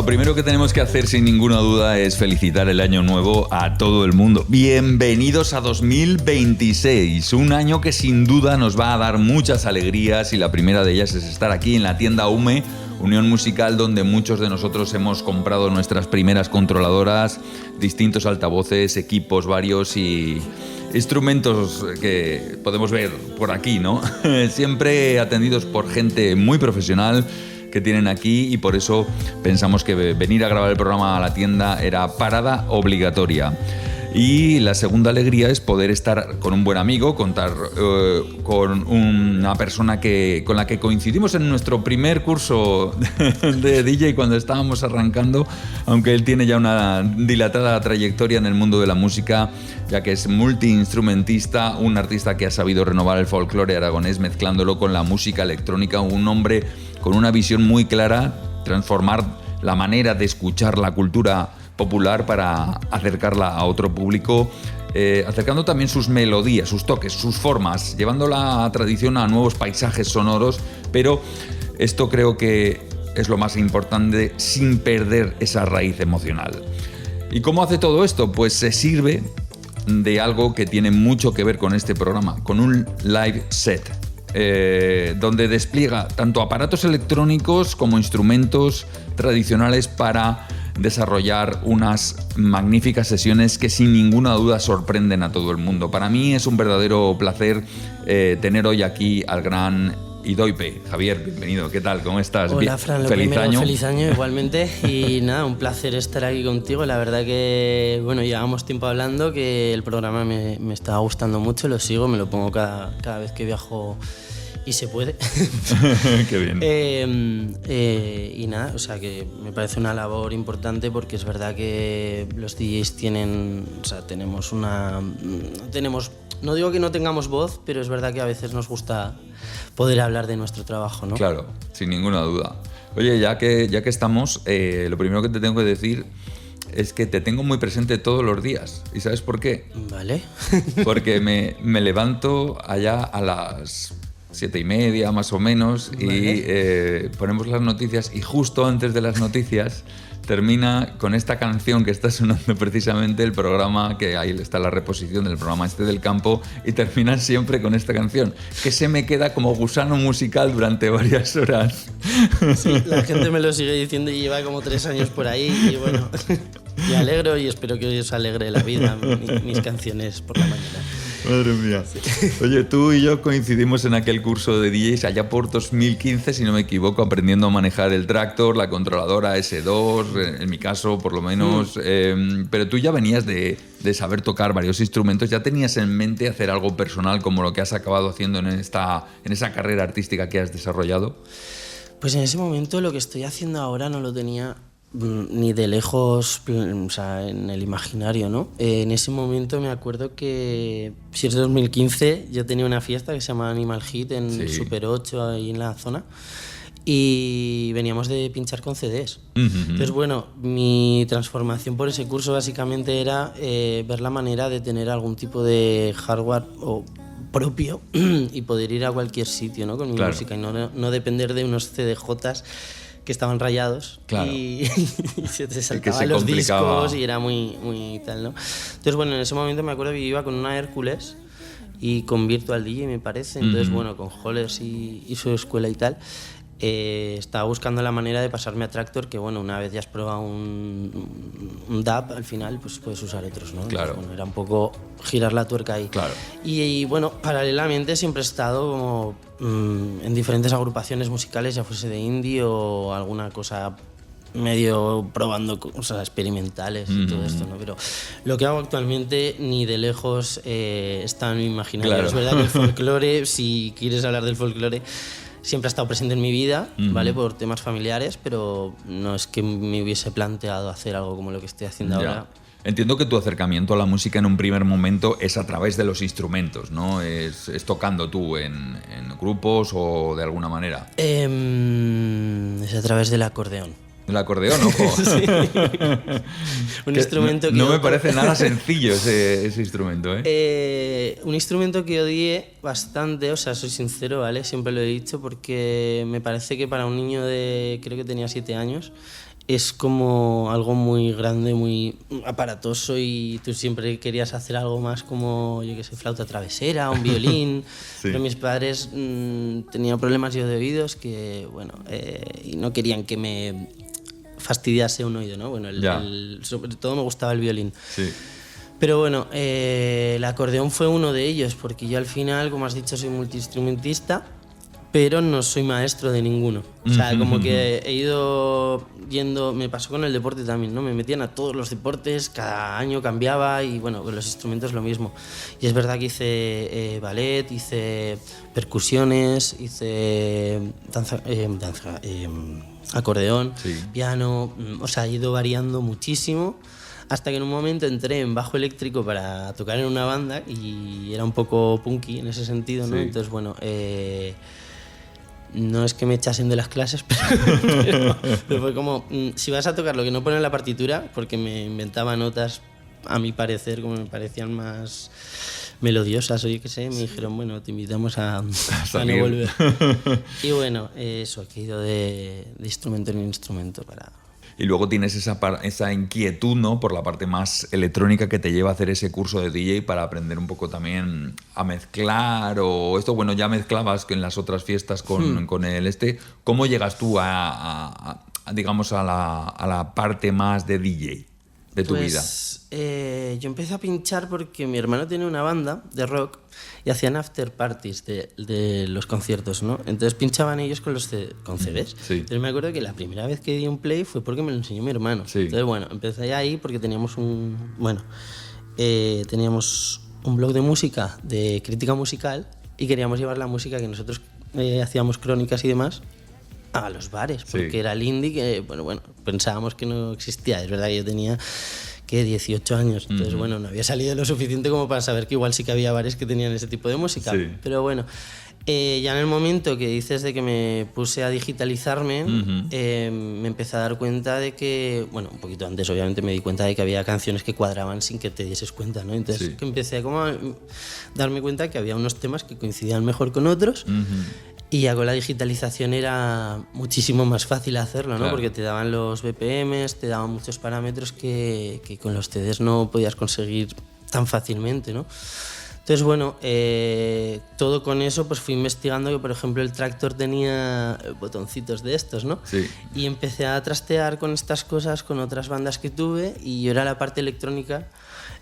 primero que tenemos que hacer sin ninguna duda es felicitar el año nuevo a todo el mundo. Bienvenidos a 2026, un año que sin duda nos va a dar muchas alegrías y la primera de ellas es estar aquí en la tienda UME, Unión Musical, donde muchos de nosotros hemos comprado nuestras primeras controladoras, distintos altavoces, equipos varios y instrumentos que podemos ver por aquí, ¿no? Siempre atendidos por gente muy profesional que tienen aquí y por eso pensamos que venir a grabar el programa a la tienda era parada obligatoria. Y la segunda alegría es poder estar con un buen amigo, contar con una persona con la que coincidimos en nuestro primer curso de DJ cuando estábamos arrancando, aunque él tiene ya una dilatada trayectoria en el mundo de la música, ya que es multiinstrumentista, un artista que ha sabido renovar el folclore aragonés mezclándolo con la música electrónica, un hombre con una visión muy clara, transformar la manera de escuchar la cultura popular para acercarla a otro público, acercando también sus melodías, sus toques, sus formas, llevando la tradición a nuevos paisajes sonoros, pero esto creo que es lo más importante, sin perder esa raíz emocional. ¿Y cómo hace todo esto? Pues se sirve de algo que tiene mucho que ver con este programa, con un live set, donde despliega tanto aparatos electrónicos como instrumentos tradicionales para desarrollar unas magníficas sesiones que sin ninguna duda sorprenden a todo el mundo. Para mí es un verdadero placer tener hoy aquí al gran Idoipe. Javier, bienvenido, ¿qué tal? ¿Cómo estás? Hola, Fran, feliz año. Feliz año igualmente y nada, un placer estar aquí contigo. La verdad que, bueno, llevamos tiempo hablando, que el programa me está gustando mucho, lo sigo, me lo pongo cada vez que viajo y se puede. Qué bien. Y nada, o sea que me parece una labor importante porque es verdad que los DJs tenemos no digo que no tengamos voz, pero es verdad que a veces nos gusta poder hablar de nuestro trabajo, ¿no? Claro, sin ninguna duda. Oye, ya que estamos, lo primero que te tengo que decir es que te tengo muy presente todos los días. ¿Y sabes por qué? Vale. Porque me levanto allá a las 7:30 más o menos, vale. Y ponemos las noticias y justo antes de las noticias termina con esta canción que está sonando precisamente el programa, que ahí está la reposición del programa del campo, y terminan siempre con esta canción que se me queda como gusano musical durante varias horas. Sí, la gente me lo sigue diciendo y lleva como 3 años por ahí y bueno, me alegro y espero que hoy os alegre la vida mis canciones por la mañana. Madre mía. Oye, tú y yo coincidimos en aquel curso de DJs allá por 2015, si no me equivoco, aprendiendo a manejar el Traktor, la controladora S2, en mi caso por lo menos. Pero tú ya venías de saber tocar varios instrumentos, ya tenías en mente hacer algo personal como lo que has acabado haciendo en esa carrera artística que has desarrollado. Pues en ese momento lo que estoy haciendo ahora no lo tenía ni de lejos, o sea, en el imaginario, ¿no? En ese momento me acuerdo que, si es 2015, yo tenía una fiesta que se llama Animal Hit en Super 8, ahí en la zona, y veníamos de pinchar con CDs. Entonces, bueno, mi transformación por ese curso básicamente era ver la manera de tener algún tipo de hardware propio y poder ir a cualquier sitio, ¿no? Con mi música y no depender de unos CDJs que estaban rayados, claro. y se te saltaban los discos y era muy tal, ¿no? Entonces, bueno, en ese momento me acuerdo que iba con una Hércules y con Virtual DJ, me parece. Entonces, bueno, con Hollers y su escuela y tal, estaba buscando la manera de pasarme a Traktor, que bueno, una vez ya has probado un DAB, al final pues puedes usar otros, ¿no? Claro. Entonces, bueno, era un poco girar la tuerca ahí. Claro. Y bueno, paralelamente siempre he estado como en diferentes agrupaciones musicales, ya fuese de indie o alguna cosa medio probando cosas experimentales y todo esto, ¿no? Pero lo que hago actualmente ni de lejos está en mi imaginario. Claro. Es verdad que el folclore, si quieres hablar del folclore, siempre ha estado presente en mi vida, ¿vale? Por temas familiares, pero no es que me hubiese planteado hacer algo como lo que estoy haciendo ahora. Entiendo que tu acercamiento a la música en un primer momento es a través de los instrumentos, ¿no? Es tocando tú en grupos o de alguna manera. Es a través del acordeón. El acordeón, ojo. Sí. Un instrumento que no me parece nada sencillo ese instrumento, ¿eh? Un instrumento que odié bastante, o sea, soy sincero, ¿vale? Siempre lo he dicho, porque me parece que para un niño de, creo que tenía 7 años, es como algo muy grande, muy aparatoso y tú siempre querías hacer algo más como, yo qué sé, flauta travesera, un violín. Sí. Pero mis padres tenían problemas yo de oídos que, bueno, y no querían que me fastidiase un oído, ¿no? Bueno, sobre todo me gustaba el violín. Sí. Pero bueno, el acordeón fue uno de ellos, porque yo al final, como has dicho, soy multiinstrumentista, pero no soy maestro de ninguno. O sea, como que he ido yendo, me pasó con el deporte también, ¿no? Me metían a todos los deportes, cada año cambiaba y bueno, con los instrumentos lo mismo. Y es verdad que hice ballet, hice percusiones, hice acordeón, sí. piano, o sea, he ido variando muchísimo. Hasta que en un momento entré en bajo eléctrico para tocar en una banda y era un poco punky en ese sentido, ¿no? Sí. Entonces, bueno, no es que me echasen de las clases, pero fue como, si vas a tocar lo que no pone en la partitura, porque me inventaba notas, a mi parecer, como me parecían más melodiosas o yo qué sé, me dijeron, bueno, te invitamos a no volver. Y bueno, eso, he ido de instrumento en instrumento para... Y luego tienes esa inquietud, ¿no?, por la parte más electrónica que te lleva a hacer ese curso de DJ para aprender un poco también a mezclar o esto, bueno, ya mezclabas en las otras fiestas con el ¿Cómo llegas tú digamos, a la parte más de DJ de tu vida? Yo empecé a pinchar porque mi hermano tiene una banda de rock y hacían after parties de los conciertos, ¿no? Entonces pinchaban ellos con CDs. Sí. Entonces me acuerdo que la primera vez que di un play fue porque me lo enseñó mi hermano. Sí. Entonces, bueno, empecé ahí porque teníamos teníamos un blog de música, de crítica musical, y queríamos llevar la música que nosotros hacíamos crónicas y demás a los bares, porque sí. era el indie que, bueno, pensábamos que no existía. Es verdad que yo tenía 18 años, entonces bueno, no había salido lo suficiente como para saber que igual sí que había bares que tenían ese tipo de música, sí. Pero bueno, ya en el momento que dices de que me puse a digitalizarme, me empecé a dar cuenta de que, bueno, un poquito antes obviamente me di cuenta de que había canciones que cuadraban sin que te dieses cuenta, ¿no? Entonces que empecé como a darme cuenta que había unos temas que coincidían mejor con otros. Y ya con la digitalización era muchísimo más fácil hacerlo, ¿no? Claro. Porque te daban los BPMs, te daban muchos parámetros que con los CDs no podías conseguir tan fácilmente, ¿no? Entonces, bueno, todo con eso pues fui investigando que, por ejemplo, el Traktor tenía botoncitos de estos, ¿no? Sí. Y empecé a trastear con estas cosas con otras bandas que tuve y yo era la parte electrónica.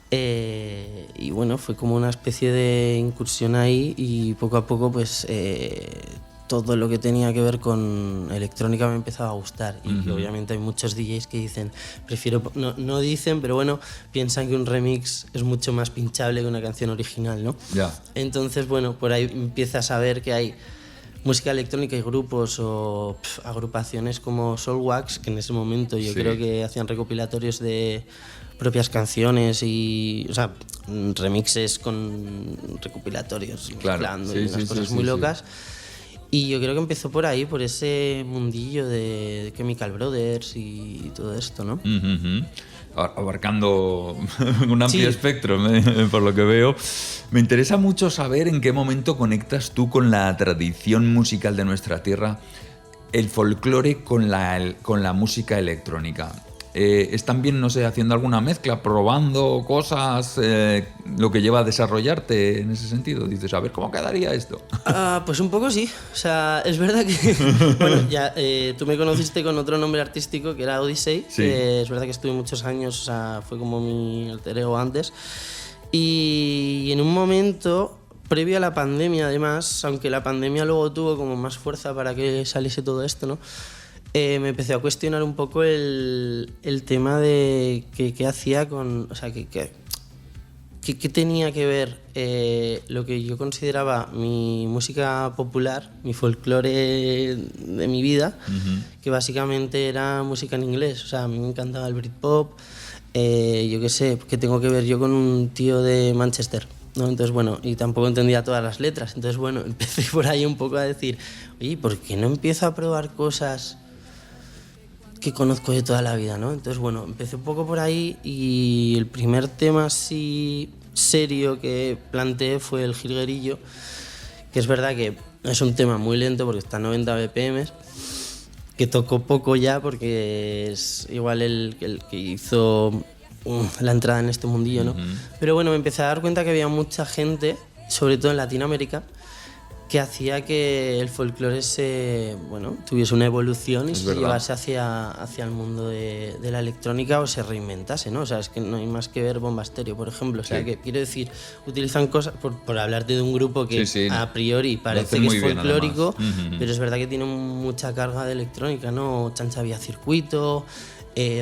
Y bueno, fue como una especie de incursión ahí y poco a poco pues todo lo que tenía que ver con electrónica me empezaba a gustar. Y obviamente hay muchos DJs que dicen, no dicen, pero bueno, piensan que un remix es mucho más pinchable que una canción original, ¿no? Ya. Entonces, bueno, por ahí empiezas a ver que hay música electrónica y grupos o agrupaciones como Soulwax, que en ese momento yo creo que hacían recopilatorios de propias canciones y, o sea, remixes con recopilatorios, mezclando y unas cosas muy locas. Y yo creo que empezó por ahí, por ese mundillo de Chemical Brothers y todo esto, ¿no? Abarcando un amplio espectro, por lo que veo. Me interesa mucho saber en qué momento conectas tú con la tradición musical de nuestra tierra, el folclore con la música electrónica. ¿Es también, no sé, haciendo alguna mezcla, probando cosas, lo que lleva a desarrollarte en ese sentido? Dices, a ver, ¿cómo quedaría esto? Pues un poco sí. O sea, es verdad que... bueno, ya tú me conociste con otro nombre artístico que era Odyssey. Sí. Es verdad que estuve muchos años, o sea, fue como mi alter ego antes. Y en un momento, previo a la pandemia además, aunque la pandemia luego tuvo como más fuerza para que saliese todo esto, ¿no? Me empecé a cuestionar un poco el tema de qué hacía con... O sea, qué tenía que ver lo que yo consideraba mi música popular, mi folclore de mi vida, que básicamente era música en inglés. O sea, a mí me encantaba el Britpop, yo qué sé, ¿qué tengo que ver yo con un tío de Manchester? ¿No? Entonces, bueno, y tampoco entendía todas las letras. Entonces, bueno, empecé por ahí un poco a decir, oye, ¿por qué no empiezo a probar cosas que conozco de toda la vida, ¿no? Entonces, bueno, empecé un poco por ahí y el primer tema así serio que planteé fue el Jilguerillo, que es verdad que es un tema muy lento porque está a 90 BPM que tocó poco ya porque es igual el que hizo la entrada en este mundillo, ¿no? Pero bueno, me empecé a dar cuenta que había mucha gente, sobre todo en Latinoamérica, que hacía que el folclore tuviese una evolución y se llevase hacia el mundo de la electrónica o se reinventase, ¿no? O sea, es que no hay más que ver Bomba Estéreo, por ejemplo. O sea, que quiero decir, utilizan cosas, por hablarte de un grupo que a priori parece que es folclórico, pero es verdad que tiene mucha carga de electrónica, ¿no? Chancha Vía Circuito,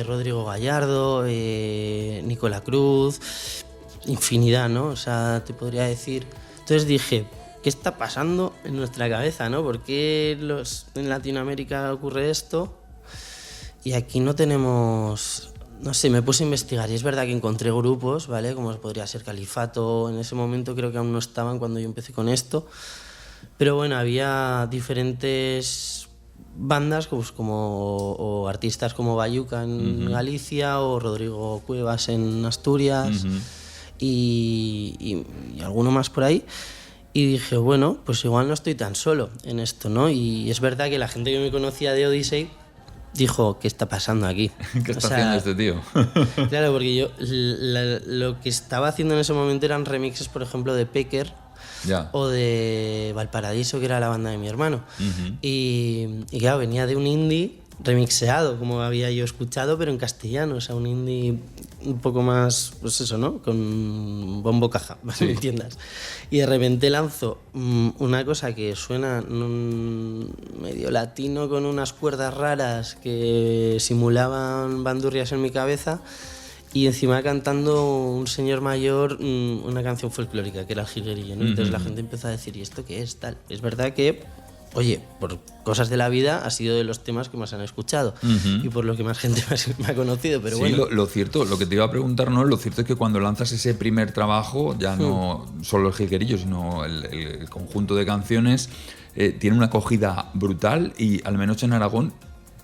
Rodrigo Gallardo, Nicola Cruz, infinidad, ¿no? O sea, te podría decir. Entonces dije, ¿qué está pasando en nuestra cabeza, no? ¿Por qué en Latinoamérica ocurre esto? Y aquí no tenemos... No sé, me puse a investigar y es verdad que encontré grupos, ¿vale? Como podría ser Califato, en ese momento creo que aún no estaban cuando yo empecé con esto. Pero bueno, había diferentes bandas o artistas como Bayuca en Galicia o Rodrigo Cuevas en Asturias y alguno más por ahí. Y dije, bueno, pues igual no estoy tan solo en esto, ¿no? Y es verdad que la gente que me conocía de Odyssey dijo, ¿qué está pasando aquí? ¿Qué está haciendo este tío? Claro, porque yo lo que estaba haciendo en ese momento eran remixes, por ejemplo, de Pecker o de Valparadiso, que era la banda de mi hermano. Y claro, venía de un indie remixeado, como había yo escuchado, pero en castellano, o sea, un indie un poco más, pues eso, ¿no? Con bombo caja, para que me entiendas. Y de repente lanzo una cosa que suena medio latino con unas cuerdas raras que simulaban bandurrias en mi cabeza y encima cantando un señor mayor una canción folclórica que era el jilguerillo, ¿no? Entonces la gente empezó a decir, ¿y esto qué es? Tal. Es verdad que, oye, por cosas de la vida ha sido de los temas que más han escuchado y por lo que más gente me ha conocido, pero bueno. Lo cierto, lo que te iba a preguntar, ¿no? Lo cierto es que cuando lanzas ese primer trabajo, ya no solo el jilguerillo, sino el conjunto de canciones, tiene una acogida brutal y al menos en Aragón,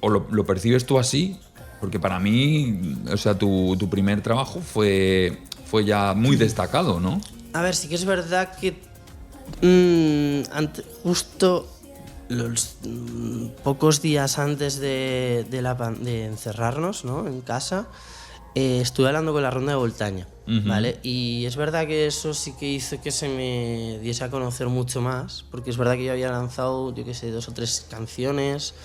¿o lo percibes tú así? Porque para mí, o sea, tu primer trabajo fue ya muy destacado, ¿no? A ver, sí que es verdad que justo los pocos días antes de encerrarnos, ¿no? En casa, estuve hablando con la Ronda de Voltaña, ¿vale? Y es verdad que eso sí que hizo que se me diese a conocer mucho más, porque es verdad que yo había lanzado, yo qué sé, 2 o 3 canciones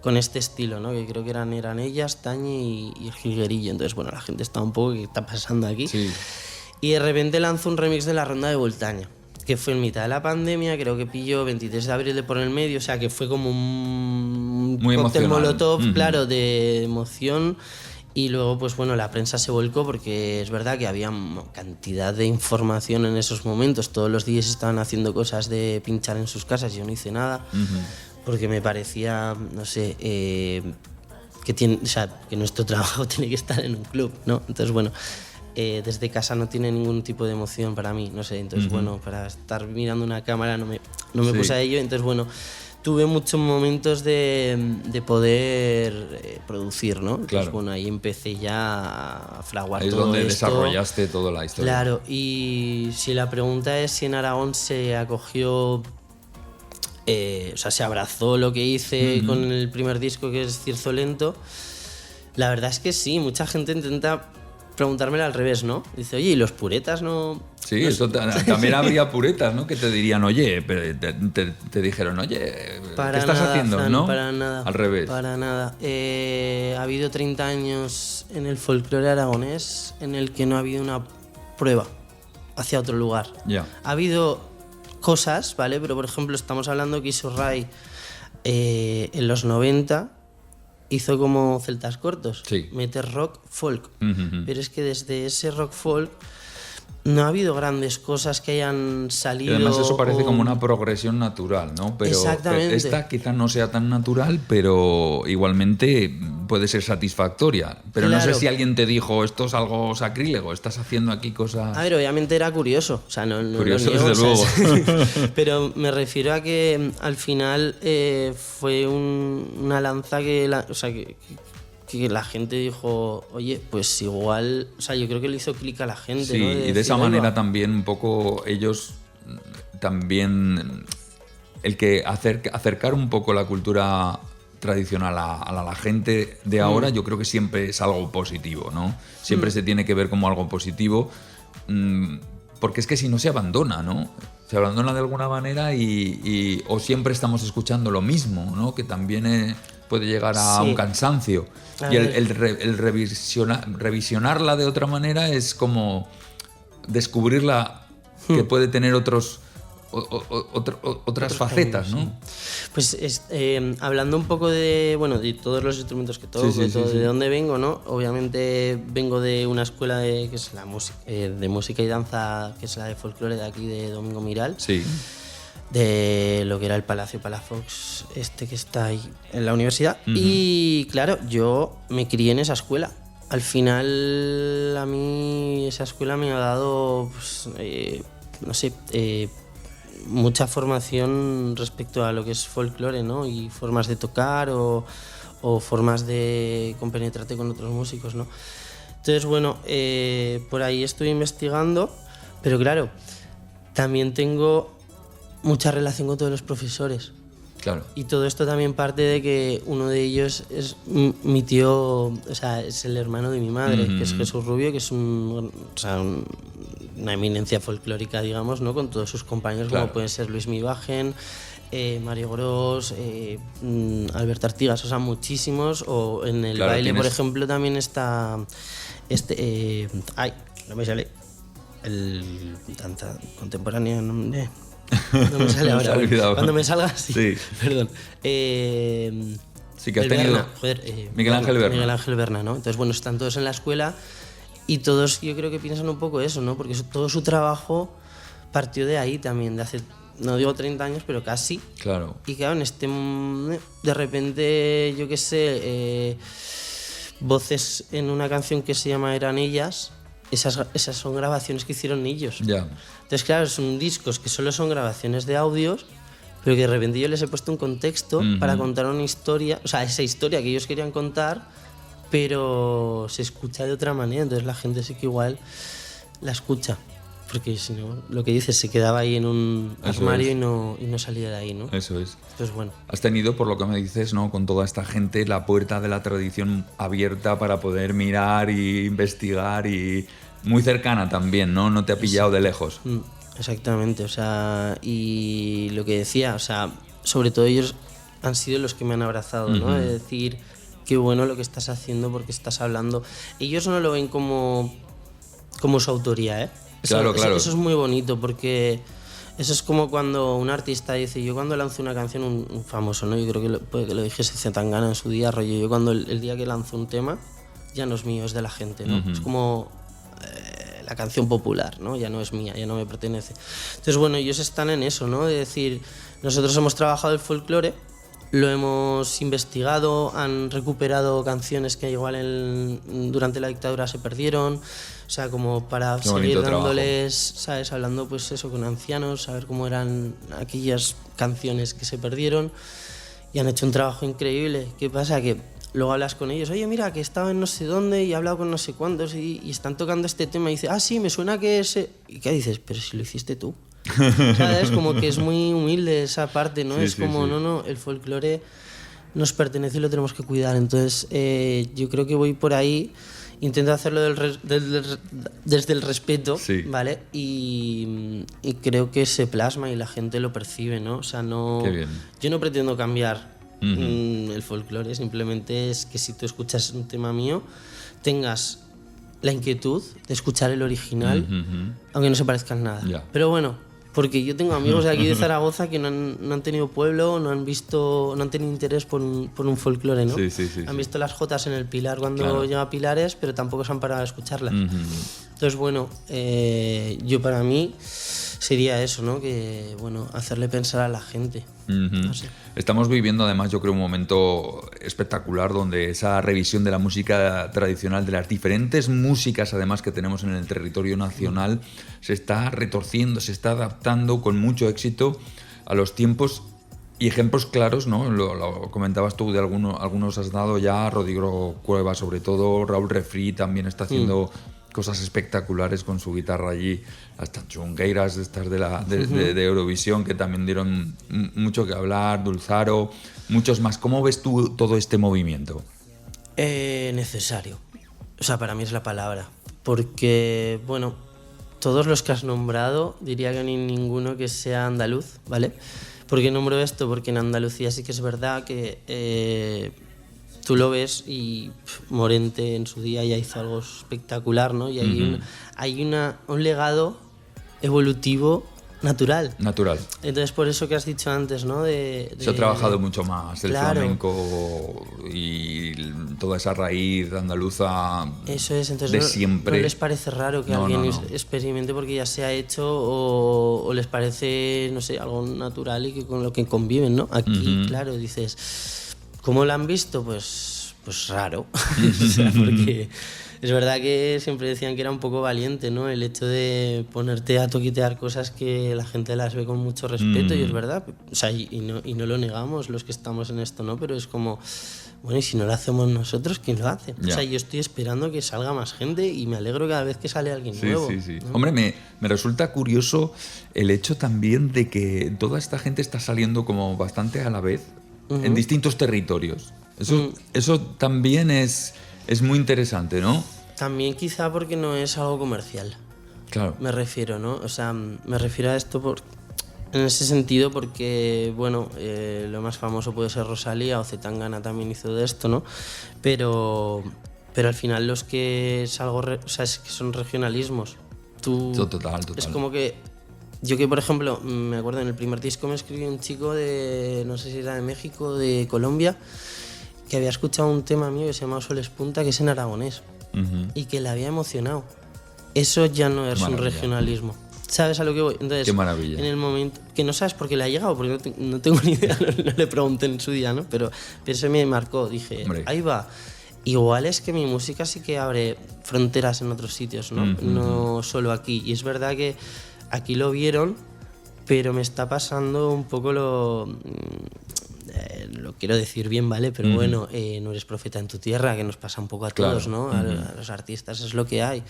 con este estilo, ¿no? Que creo que eran ellas, Tañi y el jilguerillo. Entonces, bueno, la gente estaba un poco, ¿qué está pasando aquí? Sí. Y de repente lanzó un remix de la Ronda de Voltaña, que fue en mitad de la pandemia, creo que pilló 23 de abril de por el medio, o sea que fue como un cóctel molotov, claro, de emoción. Y luego, pues bueno, la prensa se volcó porque es verdad que había cantidad de información en esos momentos. Todos los días estaban haciendo cosas de pinchar en sus casas y yo no hice nada, porque me parecía, no sé, que nuestro trabajo tiene que estar en un club, ¿no? Entonces, bueno, desde casa no tiene ningún tipo de emoción para mí, no sé. Entonces, bueno, para estar mirando una cámara no me puse a ello. Entonces, bueno, tuve muchos momentos de poder producir, ¿no? Entonces, claro, bueno, ahí empecé ya a fraguar todo esto. Es donde desarrollaste toda la historia. Claro, y si la pregunta es si en Aragón se acogió, o sea, se abrazó lo que hice con el primer disco, que es Cierzo Lento, la verdad es que sí, mucha gente intenta preguntármelo al revés, ¿no? Dice, oye, ¿y los puretas no...? Sí, no, eso también habría puretas, ¿no? Que te dirían, oye, pero te dijeron, oye, ¿qué estás haciendo? Fran, ¿no? Para nada. Al revés. Para nada. Ha habido 30 años en el folclore aragonés en el que no ha habido una prueba hacia otro lugar. Ya. Ha habido cosas, ¿vale? Pero, por ejemplo, estamos hablando que hizo Ray en los 90... hizo como Celtas Cortos, meter rock folk, pero es que desde ese rock folk no ha habido grandes cosas que hayan salido. Y además eso parece como una progresión natural, ¿no? Pero exactamente. Esta quizá no sea tan natural, pero igualmente puede ser satisfactoria. Pero claro, no sé si alguien te dijo, esto es algo sacrílego, estás haciendo aquí cosas... A ver, obviamente era curioso, o sea, no curioso, lo niego, desde luego. Pero me refiero a que al final fue una lanza que la gente dijo, oye, pues igual, o sea, yo creo que le hizo clic a la gente. Sí, ¿no? Y de esa manera también un poco ellos también, el que acercar un poco la cultura tradicional a la gente de ahora, yo creo que siempre es algo positivo, ¿no? Siempre se tiene que ver como algo positivo, porque es que si no se abandona, ¿no? Se abandona de alguna manera o siempre estamos escuchando lo mismo, ¿no? Que también puede llegar a un cansancio. Y el revisionarla de otra manera es como descubrirla que puede tener otras facetas, caminos, ¿no? Pues hablando un poco de todos los instrumentos que toco, de dónde vengo, ¿no? Obviamente vengo de una escuela que es la música, de música y danza, que es la de folclore de aquí de Domingo Miral. Sí. De lo que era el Palacio Palafox, que está ahí en la universidad. Y claro, yo me crié en esa escuela. Al final, a mí esa escuela me ha dado, pues, mucha formación respecto a lo que es folclore, ¿no? Y formas de tocar o formas de compenetrarte con otros músicos, ¿no? Entonces, bueno, por ahí estoy investigando, pero claro, también tengo mucha relación con todos los profesores. Claro. Y todo esto también parte de que uno de ellos es mi tío, o sea, es el hermano de mi madre, que es Jesús Rubio, que es una eminencia folclórica, digamos, ¿no? Con todos sus compañeros, como pueden ser Luis Mibajen, Mario Gros, Alberto Artigas, o sea, muchísimos. O en el baile, por ejemplo, también está no me sale el danza contemporánea, no me sale ahora. Cuando me salga, sí. Perdón. Sí que has tenido Miguel Ángel Berna. Miguel Ángel Berna, ¿no? Entonces, bueno, están todos en la escuela y todos yo creo que piensan un poco eso, ¿no? Porque todo su trabajo partió de ahí también, de hace, no digo 30 años, pero casi. Claro. Y claro, de repente, yo qué sé, voces en una canción que se llama Eran Ellas. Esas son grabaciones que hicieron ellos. Ya. Entonces, claro, son discos que solo son grabaciones de audios, pero que de repente yo les he puesto un contexto para contar una historia, o sea, esa historia que ellos querían contar, pero se escucha de otra manera. Entonces la gente sí que igual la escucha, porque si no, lo que dices, se quedaba ahí en un armario y no salía de ahí, ¿no? Eso es. Entonces, bueno. Has tenido, por lo que me dices, ¿no? Con toda esta gente, la puerta de la tradición abierta para poder mirar y investigar y muy cercana también, ¿no? No te ha pillado de lejos. Exactamente, o sea, y lo que decía, o sea, sobre todo ellos han sido los que me han abrazado, ¿no? De decir, qué bueno lo que estás haciendo porque estás hablando. Ellos no lo ven como su autoría, ¿eh? Claro. Eso es muy bonito porque eso es como cuando un artista dice, yo cuando lanzo una canción, un famoso, ¿no? Yo creo que puede que lo dijese Zetangana en su día, rollo, yo cuando el día que lanzo un tema, ya no es mío, es de la gente, ¿no? Es como la canción popular, ¿no? Ya no es mía, ya no me pertenece. Entonces, bueno, ellos están en eso, ¿no? De decir, nosotros hemos trabajado el folclore, lo hemos investigado, han recuperado canciones que igual durante la dictadura se perdieron, o sea, como para seguir dándoles, ¿sabes? Hablando pues eso con ancianos, saber cómo eran aquellas canciones que se perdieron y han hecho un trabajo increíble. ¿Qué pasa? Que luego hablas con ellos, oye, mira, que estaba en no sé dónde y he hablado con no sé cuántos y están tocando este tema y dice, sí, me suena que ese... ¿Y qué dices? Pero si lo hiciste tú. ¿Sabes? Como que es muy humilde esa parte, ¿no? Sí, no, el folclore nos pertenece y lo tenemos que cuidar. Entonces, yo creo que voy por ahí, intento hacerlo desde el respeto, ¿vale? Y creo que se plasma y la gente lo percibe, ¿no? O sea, no... Qué bien. Yo no pretendo cambiar el folclore, simplemente es que si tú escuchas un tema mío, tengas la inquietud de escuchar el original, aunque no se parezca en nada. Yeah. Pero bueno, porque yo tengo amigos de aquí de Zaragoza que no han tenido pueblo, no han tenido interés por un folclore, ¿no? Sí. Han visto las jotas en el Pilar cuando llega Pilares, pero tampoco se han parado a escucharlas. Entonces, bueno, yo para mí sería eso, ¿no? Que, bueno, hacerle pensar a la gente. No sé. Estamos viviendo además, yo creo, un momento espectacular donde esa revisión de la música tradicional, de las diferentes músicas además que tenemos en el territorio nacional, se está retorciendo, se está adaptando con mucho éxito a los tiempos y ejemplos claros, ¿no? Lo comentabas tú, de algunos has dado ya, Rodrigo Cueva sobre todo, Raúl Refri también está haciendo cosas espectaculares con su guitarra allí, hasta chungueiras estas de Eurovisión que también dieron mucho que hablar, Dulzaro, muchos más. ¿Cómo ves tú todo este movimiento? Necesario. O sea, para mí es la palabra. Porque, bueno, todos los que has nombrado, diría que no hay ninguno que sea andaluz, ¿vale? ¿Por qué nombro esto? Porque en Andalucía sí que es verdad que tú lo ves y Morente en su día ya hizo algo espectacular, ¿no? Y hay un legado evolutivo natural. Entonces, por eso que has dicho antes, ¿no? Se ha trabajado mucho más el claro. flamenco y toda esa raíz andaluza. Eso es, entonces de siempre. No les parece raro que alguien experimente porque ya se ha hecho o les parece, no sé, algo natural y que con lo que conviven, ¿no? Aquí, claro, dices, ¿cómo lo han visto? Pues raro. O sea, porque es verdad que siempre decían que era un poco valiente, ¿no? El hecho de ponerte a toquetear cosas que la gente las ve con mucho respeto y es verdad. O sea, y no lo negamos los que estamos en esto, ¿no? Pero es como, bueno, y si no lo hacemos nosotros, ¿quién lo hace? Ya. O sea, yo estoy esperando que salga más gente y me alegro cada vez que sale alguien nuevo. Sí. ¿No? Hombre, me resulta curioso el hecho también de que toda esta gente está saliendo como bastante a la vez en distintos territorios. Eso también es muy interesante, ¿no? También quizá porque no es algo comercial. Claro. Me refiero, ¿no? O sea, me refiero a esto en ese sentido porque, bueno, lo más famoso puede ser Rosalía o Zetangana también hizo de esto, ¿no? Pero al final los que es algo, o sea, es que son regionalismos. Total. Es como que yo que, por ejemplo, me acuerdo en el primer disco me escribió un chico de, no sé si era de México, de Colombia, que había escuchado un tema mío que se llama Soles Punta, que es en aragonés, y que le había emocionado. Eso ya no es un regionalismo. ¿Sabes a lo que voy? Entonces, qué maravilla. En el momento que no sabes por qué le ha llegado, porque no tengo ni idea, no le pregunté en su día, ¿no? Pero eso me marcó, dije, hombre, ahí va. Igual es que mi música sí que abre fronteras en otros sitios, ¿no? No solo aquí. Y es verdad que aquí lo vieron, pero me está pasando un poco lo quiero decir bien, ¿vale? Pero bueno, no eres profeta en tu tierra, que nos pasa un poco a todos, ¿no? A los artistas es lo que hay.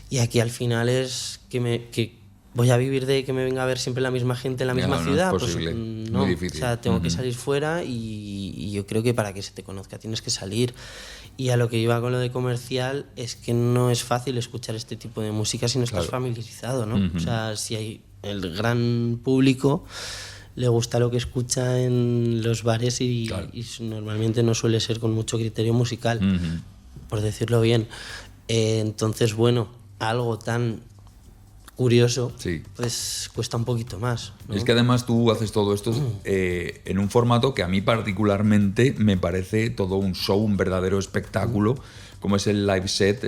Y aquí al final es que voy a vivir de que me venga a ver siempre la misma gente en la misma ciudad. No es posible. Pues no, muy difícil. O sea, tengo que salir fuera y yo creo que para que se te conozca tienes que salir. Y a lo que iba con lo de comercial es que no es fácil escuchar este tipo de música si no estás familiarizado, ¿no? O sea, si hay el gran público le gusta lo que escucha en los bares y normalmente no suele ser con mucho criterio musical, por decirlo bien. Entonces, bueno, algo tan curioso, pues cuesta un poquito más, ¿no? Es que además tú haces todo esto en un formato que a mí particularmente me parece todo un show, un verdadero espectáculo, como es el live set,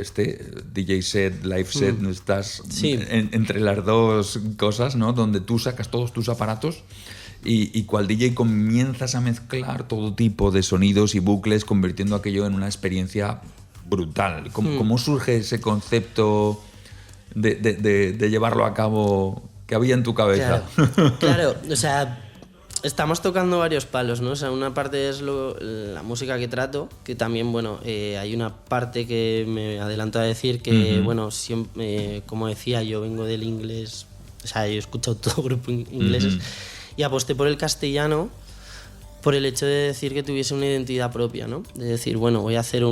DJ set, live set, estás entre las dos cosas, ¿no? Donde tú sacas todos tus aparatos y cual DJ comienzas a mezclar todo tipo de sonidos y bucles, convirtiendo aquello en una experiencia brutal. ¿Cómo surge ese concepto de llevarlo a cabo que había en tu cabeza? Claro, o sea, estamos tocando varios palos, ¿no? O sea, una parte es la música que trato, que también, bueno, hay una parte que me adelanto a decir que, bueno, siempre, como decía, yo vengo del inglés, o sea, yo he escuchado todo grupo ingleses y aposté por el castellano por el hecho de decir que tuviese una identidad propia, ¿no? De decir, bueno, voy a hacer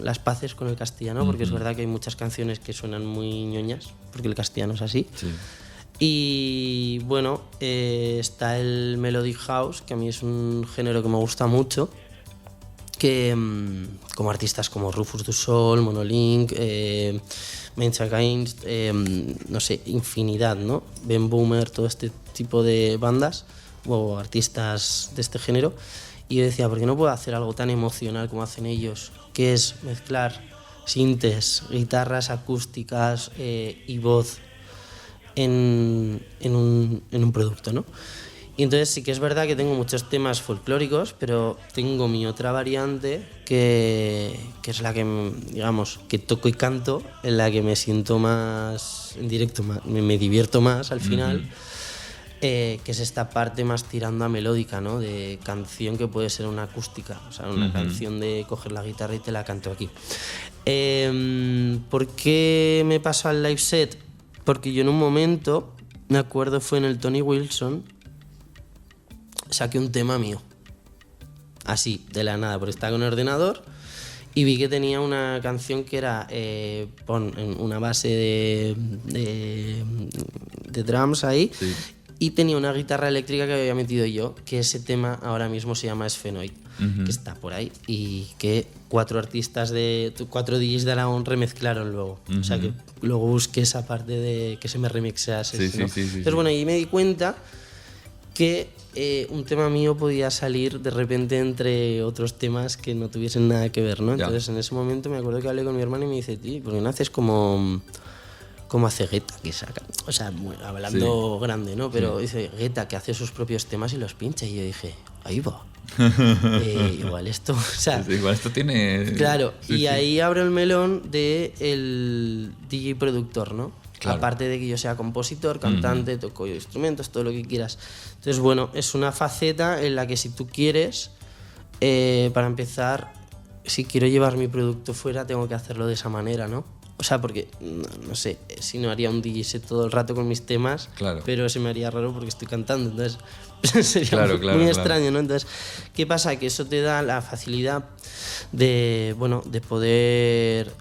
las paces con el castellano, porque es verdad que hay muchas canciones que suenan muy ñoñas, porque el castellano es así. Sí. Y bueno, está el Melody House, que a mí es un género que me gusta mucho, que como artistas como Rufus du Sol, Monolink, Mencha Gaines, no sé, infinidad, ¿no? Ben Boomer, todo este tipo de bandas o artistas de este género, y yo decía, ¿por qué no puedo hacer algo tan emocional como hacen ellos? Que es mezclar sintes, guitarras acústicas y voz en un producto, ¿no? Y entonces sí que es verdad que tengo muchos temas folclóricos, pero tengo mi otra variante que es la que, digamos, que toco y canto, en la que me siento más en directo, me divierto más al final. Que es esta parte más tirando a melódica, ¿no? De canción que puede ser una acústica, o sea, una canción de coger la guitarra y te la canto aquí. ¿Por qué me paso al live set? Porque yo en un momento, me acuerdo, fue en el Tony Wilson, saqué un tema mío. Así, de la nada, porque estaba con el ordenador y vi que tenía una canción que era una base de drums ahí. Sí. Y tenía una guitarra eléctrica que había metido yo, que ese tema ahora mismo se llama Sphenoid, que está por ahí, y que 4 DJs de Aragón remezclaron luego. O sea, que luego busqué esa parte de que se me remixease. Sí, ¿no? sí. Entonces, bueno, ahí me di cuenta que un tema mío podía salir de repente entre otros temas que no tuviesen nada que ver, ¿no? Entonces, en ese momento me acuerdo que hablé con mi hermano y me dice, tío, ¿por qué no haces como hace Guetta, que saca? O sea, hablando grande, ¿no? Pero dice, Guetta, que hace sus propios temas y los pincha. Y yo dije, ahí va. Igual esto, o sea... Igual esto tiene... Claro, ahí abro el melón del DJ productor, ¿no? Claro. Aparte de que yo sea compositor, cantante, toco instrumentos, todo lo que quieras. Entonces, bueno, es una faceta en la que si tú quieres, para empezar, si quiero llevar mi producto fuera, tengo que hacerlo de esa manera, ¿no? O sea, porque, no sé, si no haría un DJ set todo el rato con mis temas, claro. pero se me haría raro porque estoy cantando, entonces sería muy extraño, ¿no? Entonces, ¿qué pasa? Que eso te da la facilidad de poder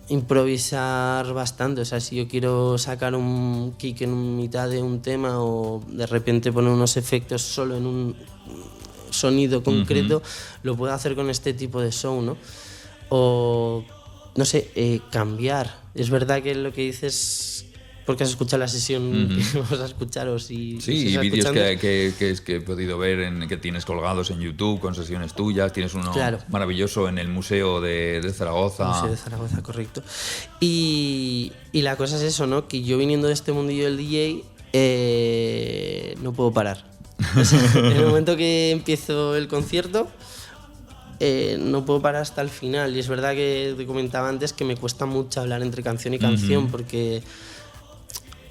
improvisar bastante. O sea, si yo quiero sacar un kick en mitad de un tema o de repente poner unos efectos solo en un sonido concreto, lo puedo hacer con este tipo de show, ¿no? O... no sé, cambiar. Es verdad que lo que dices, porque has escuchado la sesión que vamos a escuchar o si... Sí, si y vídeos escuchando. que he podido ver que tienes colgados en YouTube con sesiones tuyas. Tienes uno maravilloso en el Museo de Zaragoza. Museo de Zaragoza, correcto. Y la cosa es eso, ¿no? Que yo viniendo de este mundillo del DJ, no puedo parar. O sea, en el momento que empiezo el concierto... no puedo parar hasta el final. Y es verdad que te comentaba antes que me cuesta mucho hablar entre canción y canción, porque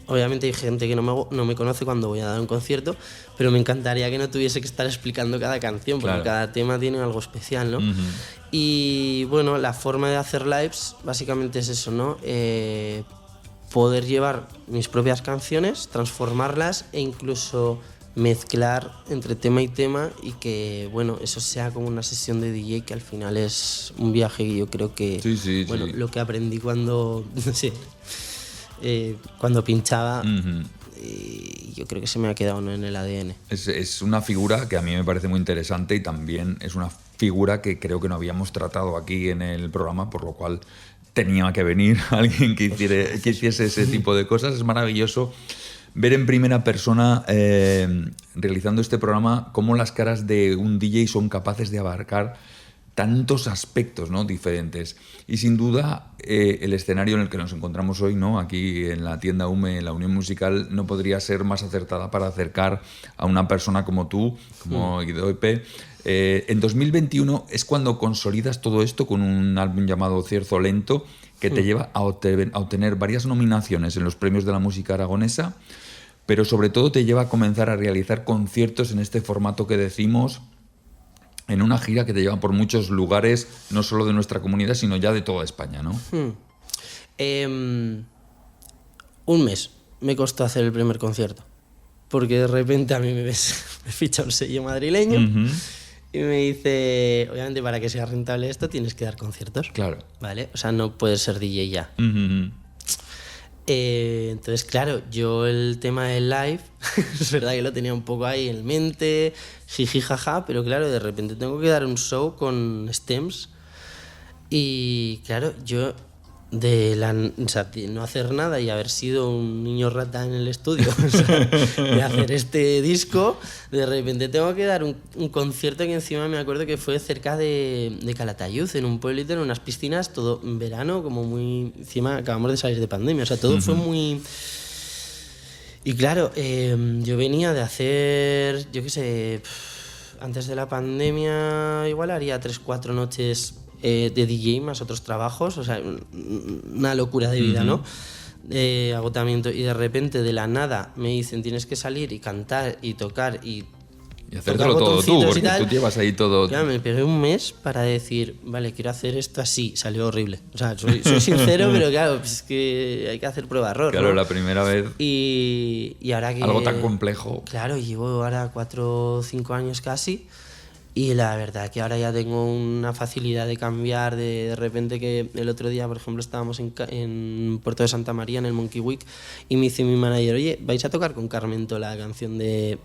obviamente hay gente que no me conoce cuando voy a dar un concierto, pero me encantaría que no tuviese que estar explicando cada canción, porque cada tema tiene algo especial, ¿no? Y bueno, la forma de hacer lives básicamente es eso, ¿no? Poder llevar mis propias canciones, transformarlas e incluso mezclar entre tema y tema, y que bueno, eso sea como una sesión de DJ que al final es un viaje. Y yo creo que lo que aprendí cuando no sé, cuando pinchaba, yo creo que se me ha quedado, ¿no?, en el ADN. Es una figura que a mí me parece muy interesante, y también es una figura que creo que no habíamos tratado aquí en el programa, por lo cual tenía que venir alguien que hiciese ese tipo de cosas. Es maravilloso ver en primera persona, realizando este programa, cómo las caras de un DJ son capaces de abarcar tantos aspectos, ¿no?, diferentes. Y sin duda, el escenario en el que nos encontramos hoy, ¿no?, aquí en la tienda UME, la Unión Musical, no podría ser más acertada para acercar a una persona como tú, como Guido Epe. En 2021 es cuando consolidas todo esto con un álbum llamado Cierzo Lento, que te lleva a obtener varias nominaciones en los premios de la música aragonesa, pero sobre todo te lleva a comenzar a realizar conciertos en este formato que decimos, en una gira que te lleva por muchos lugares, no solo de nuestra comunidad, sino ya de toda España, ¿no? Un mes me costó hacer el primer concierto, porque de repente a mí me ficha un sello madrileño. Y me dice, obviamente para que sea rentable esto tienes que dar conciertos. Claro. ¿Vale? O sea, no puedes ser DJ ya. Entonces, claro, yo el tema del live, es verdad que lo tenía un poco ahí en mente, jiji, jaja, pero claro, de repente tengo que dar un show con stems. Y claro, yo de no hacer nada y haber sido un niño rata en el estudio, o sea, de hacer este disco, de repente tengo que dar un concierto que encima me acuerdo que fue cerca de Calatayud, en un pueblito, en unas piscinas, todo en verano, como muy... Encima acabamos de salir de pandemia, o sea, todo fue muy... Y claro, yo venía de hacer, yo qué sé, antes de la pandemia igual haría 3-4 noches de DJ más otros trabajos, o sea, una locura de vida, ¿no? Agotamiento. Y de repente, de la nada, me dicen tienes que salir y cantar y tocar y Y hacértelo todo tú, porque tú llevas ahí todo... Claro, me pegué un mes para decir, vale, quiero hacer esto así. Salió horrible. O sea, soy sincero, pero claro, pues es que hay que hacer prueba-error, Claro, ¿no? la primera vez... Y ahora que... Algo tan complejo. Claro, llevo ahora 4 o 5 años casi. Y la verdad que ahora ya tengo una facilidad de cambiar, de repente que el otro día, por ejemplo, estábamos en Puerto de Santa María, en el Monkey Week, y me dice mi manager, oye, ¿vais a tocar con Carmento la canción de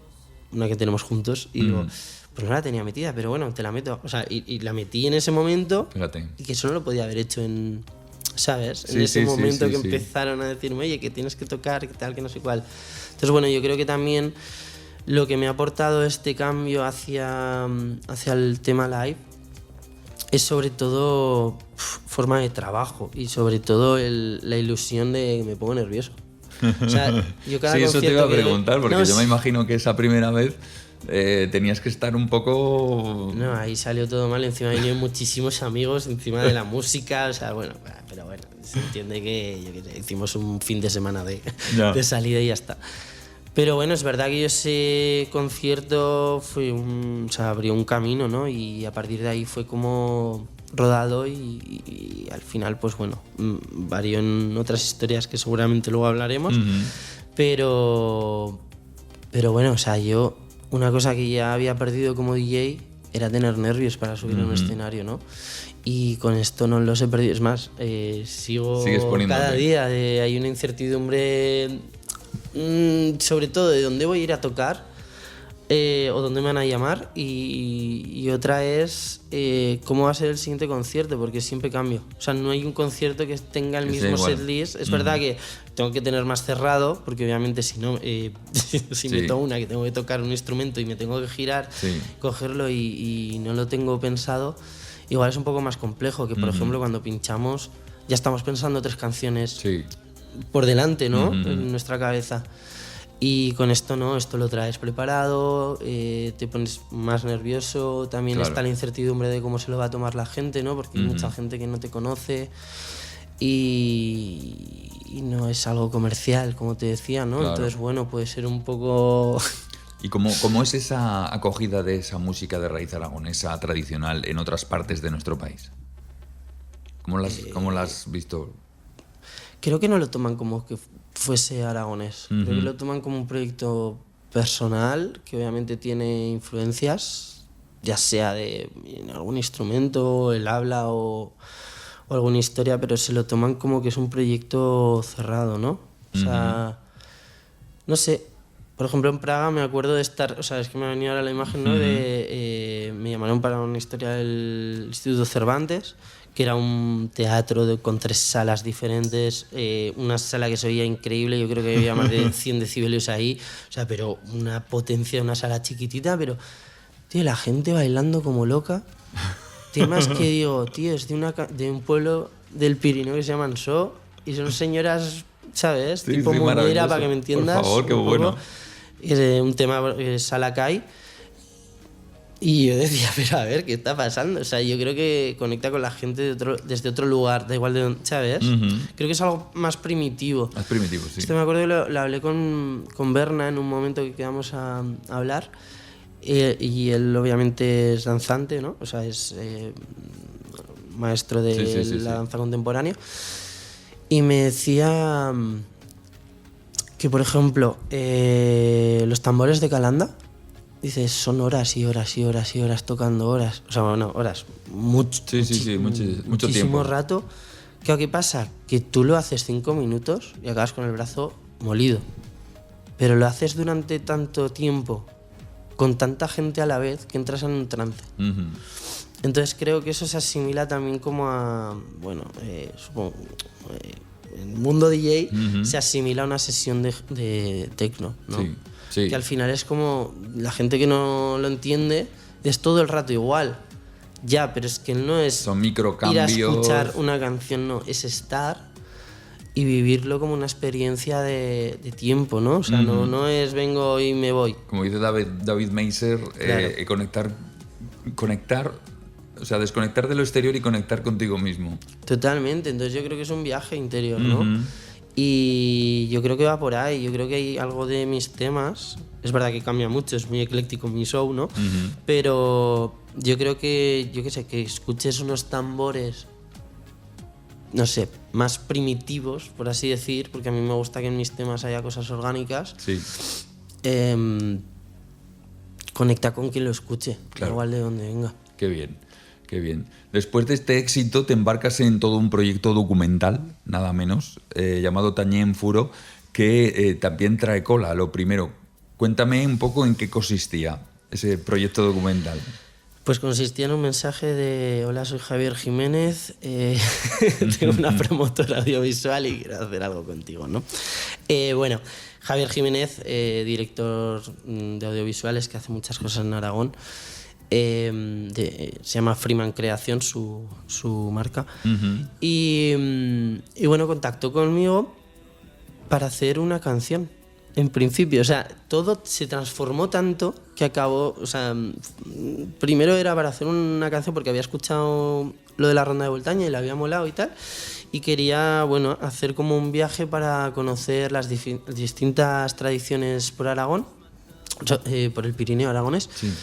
una que tenemos juntos? Y digo, pues no la tenía metida, pero bueno, te la meto. O sea, y la metí en ese momento. Fíjate. Y que eso no lo podía haber hecho en... ¿Sabes? Sí, en ese sí, momento sí, que sí. empezaron a decirme, oye, que tienes que tocar, que tal, que no sé cuál. Entonces, bueno, yo creo que también lo que me ha aportado este cambio hacia el tema live es sobre todo forma de trabajo y sobre todo la ilusión de que me pongo nervioso. O sea, yo cada sí, eso te iba a concierto que doy- preguntar, porque No, yo me imagino que esa primera vez tenías que estar un poco... No, ahí salió todo mal. Encima vinieron muchísimos amigos encima de la música. O sea, bueno, pero bueno, se entiende que, yo qué sé, hicimos un fin de semana Ya. de salida y ya está. Pero bueno, es verdad que ese concierto o sea, abrió un camino, ¿no? Y a partir de ahí fue como rodado y al final, pues bueno, varió en otras historias que seguramente luego hablaremos. Pero bueno, o sea, yo una cosa que ya había perdido como DJ era tener nervios para subir a un escenario, ¿no? Y con esto no los he perdido. Es más, sigo Sigues poniéndote. cada día. Hay una incertidumbre, sobre todo de dónde voy a ir a tocar o dónde me van a llamar. Y otra es cómo va a ser el siguiente concierto, porque siempre cambio. O sea, no hay un concierto que tenga el Que sea mismo igual. setlist. Es verdad que tengo que tener más cerrado, porque obviamente si no, si meto una que tengo que tocar un instrumento y me tengo que girar, Sí. cogerlo y no lo tengo pensado, igual es un poco más complejo que, por ejemplo, cuando pinchamos ya estamos pensando 3 canciones Sí. por delante, ¿no? En nuestra cabeza. Y con esto no, esto lo traes preparado, te pones más nervioso, también Claro. está la incertidumbre de cómo se lo va a tomar la gente, ¿no? Porque hay mucha gente que no te conoce y no es algo comercial, como te decía, ¿no? Claro. Entonces, bueno, puede ser un poco... ¿Y cómo es esa acogida de esa música de raíz aragonesa tradicional en otras partes de nuestro país? ¿Cómo la has visto? Creo que no lo toman como que fuese aragonés. Creo que lo toman como un proyecto personal que obviamente tiene influencias, ya sea de en algún instrumento, el habla o alguna historia, pero se lo toman como que es un proyecto cerrado, ¿no? O sea, no sé. Por ejemplo, en Praga me acuerdo de estar, o sea, es que me ha venido ahora la imagen, ¿no? Me llamaron para una historia del Instituto Cervantes, que era un teatro con 3 salas diferentes, una sala que se oía increíble, yo creo que había más de 100 decibelios ahí, o sea, pero una potencia de una sala chiquitita, pero, tío, la gente bailando como loca. Temas que digo, tío, es de un pueblo del Pirineo que se llama Ansó, y son señoras, ¿sabes? Sí, tipo sí, moñera, maravilloso. para que me entiendas. Por favor, qué un poco. bueno. Es un tema Salacay. Y yo decía, pero a ver, ¿qué está pasando? O sea, yo creo que conecta con la gente desde otro lugar, da igual de dónde, ¿sabes? Creo que es algo más primitivo. Más primitivo, sí. Esto me acuerdo que lo hablé con Berna en un momento que quedamos a hablar. Y él obviamente es danzante, ¿no? O sea, es maestro de Sí. la danza contemporánea. Y me decía que, por ejemplo, los tambores de Calanda, dices, son horas y horas y horas y horas tocando horas. O sea, bueno, horas. Mucho mucho muchísimo tiempo. rato. ¿Qué pasa? Que tú lo haces 5 minutos y acabas con el brazo molido. Pero lo haces durante tanto tiempo, con tanta gente a la vez, que entras en un trance. Entonces creo que eso se asimila también como a, bueno, supongo, en el mundo DJ se asimila a una sesión de techno, ¿no? Sí. Que al final es como la gente que no lo entiende, es todo el rato igual. Ya, pero es que no es Son ir a microcambios. escuchar una canción, no, es estar y vivirlo como una experiencia de tiempo, ¿no? O sea, no es vengo y me voy. Como dice David Meiser, Claro. conectar, o sea, desconectar de lo exterior y conectar contigo mismo. Totalmente, entonces yo creo que es un viaje interior, ¿no? Y yo creo que va por ahí, yo creo que hay algo de mis temas, es verdad que cambia mucho, es muy ecléctico mi show, ¿no? Pero yo creo que, yo qué sé, que escuches unos tambores, no sé, más primitivos, por así decir, porque a mí me gusta que en mis temas haya cosas orgánicas, Sí. Conecta con quien lo escuche, Claro. igual de donde venga. Qué bien, qué bien. Después de este éxito te embarcas en todo un proyecto documental, nada menos, llamado Tañén Furo, que también trae cola. Lo primero, cuéntame un poco en qué consistía ese proyecto documental. Pues consistía en un mensaje de: hola, soy Javier Jiménez, tengo una promotora audiovisual y quiero hacer algo contigo, ¿no? Bueno, Javier Jiménez, director de audiovisuales que hace muchas cosas en Aragón, se llama Freeman Creación, su marca, y bueno, contactó conmigo para hacer una canción. En principio, o sea, todo se transformó tanto que acabó, o sea, primero era para hacer una canción porque había escuchado lo de la Ronda de Voltaña y le había molado y tal, y quería, bueno, hacer como un viaje para conocer las distintas tradiciones por Aragón, o sea, por el Pirineo aragonés. Sí.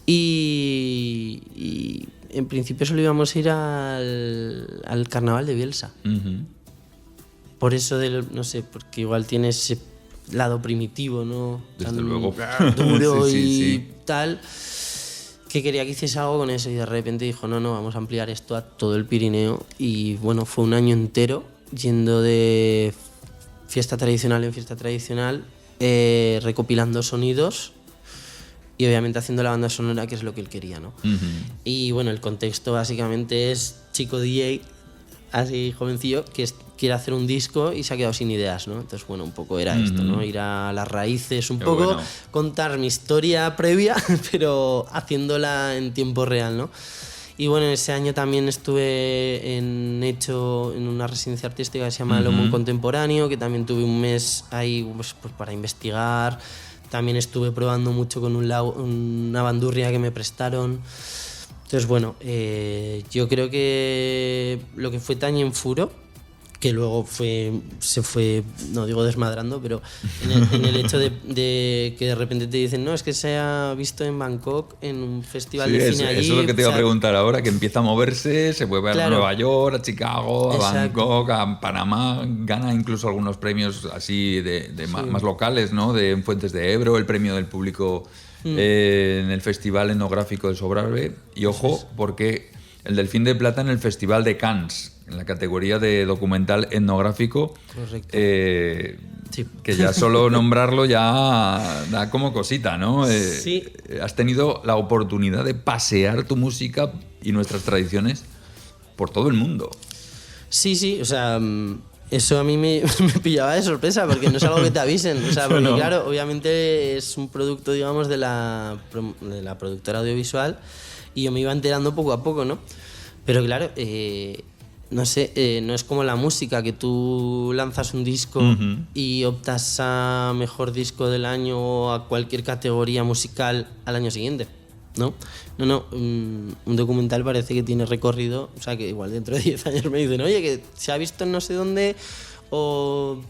Y en principio solo íbamos a ir al carnaval de Bielsa. Por eso, no sé, porque igual tiene ese lado primitivo, ¿no? Desde Tan luego. duro Sí, y sí. tal, que quería que hiciese algo con eso, y de repente dijo: no, vamos a ampliar esto a todo el Pirineo. Y bueno, fue un año entero yendo de fiesta tradicional en fiesta tradicional, recopilando sonidos y obviamente haciendo la banda sonora, que es lo que él quería, ¿no? Y bueno, el contexto básicamente es chico DJ, así jovencillo, que quiere hacer un disco y se ha quedado sin ideas, ¿no? Entonces, bueno, un poco era esto, ¿no? Ir a las raíces, un Qué poco bueno. contar mi historia previa, pero haciéndola en tiempo real, ¿no? Y bueno, ese año también estuve en una residencia artística que se llama Lomo Contemporáneo, que también tuve un mes ahí pues para investigar. También estuve probando mucho con una bandurria que me prestaron. Entonces, bueno, yo creo que lo que fue Tañén Furo, que luego se fue, no digo desmadrando, pero en el hecho de que de repente te dicen: no, es que se ha visto en Bangkok en un festival de cine allí. Eso es lo que te iba a preguntar ahora, que empieza a moverse, se puede ver Claro. a Nueva York, a Chicago, a Exacto. Bangkok, a Panamá, gana incluso algunos premios así más locales, ¿no? De Fuentes de Ebro, el premio del público en el Festival Etnográfico de Sobrarbe. Y ojo, porque el Delfín de Plata en el Festival de Cannes, en la categoría de documental etnográfico. Correcto. Sí. Que ya solo nombrarlo ya da como cosita, ¿no? Sí. Has tenido la oportunidad de pasear tu música y nuestras tradiciones por todo el mundo. Sí, o sea, eso a mí me pillaba de sorpresa, porque no es algo que te avisen. O sea, porque No. claro, obviamente es un producto, digamos, de la productora audiovisual, y yo me iba enterando poco a poco, ¿no? Pero claro, no sé, no es como la música, que tú lanzas un disco y optas a mejor disco del año o a cualquier categoría musical al año siguiente, ¿no? No, un documental parece que tiene recorrido, o sea, que igual dentro de 10 años me dicen: oye, que se ha visto en no sé dónde, o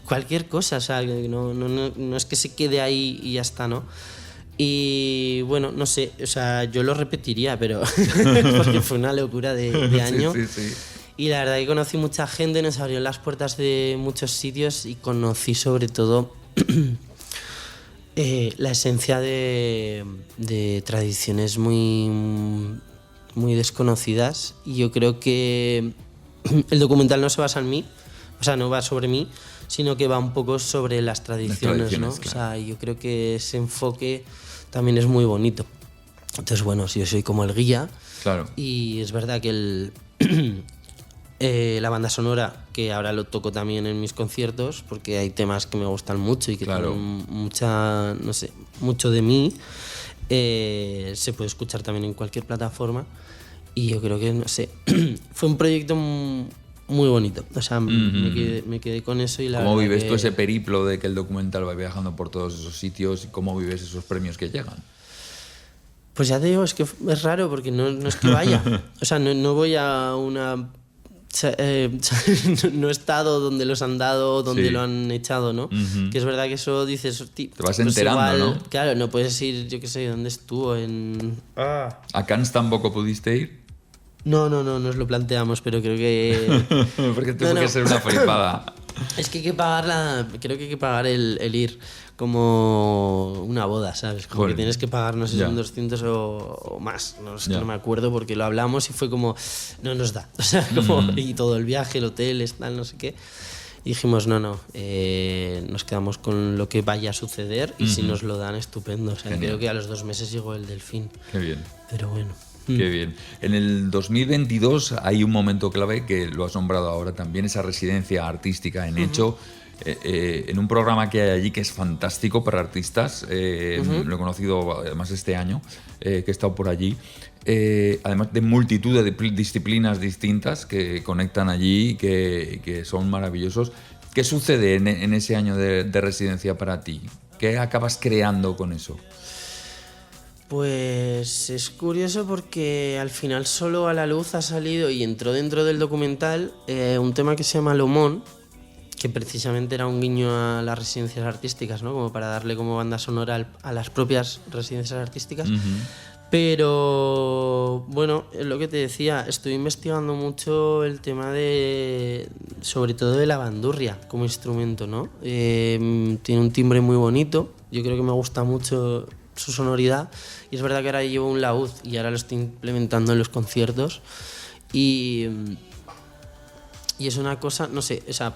cualquier cosa, o sea, que no es que se quede ahí y ya está, ¿no? Y bueno, no sé, o sea, yo lo repetiría, pero porque fue una locura de año. Sí. Y la verdad que conocí mucha gente, nos abrieron las puertas de muchos sitios, y conocí sobre todo la esencia de tradiciones muy, muy desconocidas. Y yo creo que el documental no se basa en mí, o sea, no va sobre mí, sino que va un poco sobre las tradiciones, ¿no? Claro. O sea, yo creo que ese enfoque también es muy bonito. Entonces, bueno, si yo soy como el guía, Claro. y es verdad que la banda sonora, que ahora lo toco también en mis conciertos, porque hay temas que me gustan mucho y que Claro. tienen mucha, no sé, mucho de mí, se puede escuchar también en cualquier plataforma. Y yo creo que, no sé, fue un proyecto muy bonito. O sea, me quedé con eso. Y la ¿Cómo verdad vives que... tú ese periplo de que el documental va viajando por todos esos sitios? ¿Y cómo vives esos premios que llegan? Pues ya te digo, es que es raro, porque no es que vaya. O sea, no voy a una no he estado donde los han dado, donde Sí. lo han echado, ¿no? Ujú. Que es verdad que eso dices... Te vas enterando, ¿no? Claro, no puedes ir, yo qué sé, ¿dónde estuvo? ¿A Cannes tampoco pudiste ir? No nos lo planteamos, pero creo que... Porque tuvo que ser una flipada. Es que hay que pagar creo que hay que pagar el ir como una boda, ¿sabes? Como Joder. que tienes que pagar, no sé si Ya. son 200 o más. No, es que Ya. no me acuerdo porque lo hablamos y fue como, no nos da. O sea, como, y todo el viaje, el hotel, tal, no sé qué. Y dijimos, no, nos quedamos con lo que vaya a suceder y si nos lo dan, estupendo. O sea, Genial. creo que a los 2 meses llegó el Delfín. Qué bien. Pero bueno. Qué bien. En el 2022 hay un momento clave que lo has nombrado ahora también, esa residencia artística en Hecho, en un programa que hay allí que es fantástico para artistas. Lo he conocido además este año, que he estado por allí. Además de multitud de disciplinas distintas que conectan allí, que son maravillosos. ¿Qué sucede en ese año de residencia para ti? ¿Qué acabas creando con eso? Pues es curioso porque al final solo a la luz ha salido y entró dentro del documental un tema que se llama Lomón, que precisamente era un guiño a las residencias artísticas, ¿no? Como para darle como banda sonora a las propias residencias artísticas. Pero bueno, es lo que te decía, estoy investigando mucho el tema sobre todo de la bandurria como instrumento, ¿no? Tiene un timbre muy bonito, yo creo que me gusta mucho su sonoridad y es verdad que ahora llevo un laúd y ahora lo estoy implementando en los conciertos y es una cosa, no sé, o sea,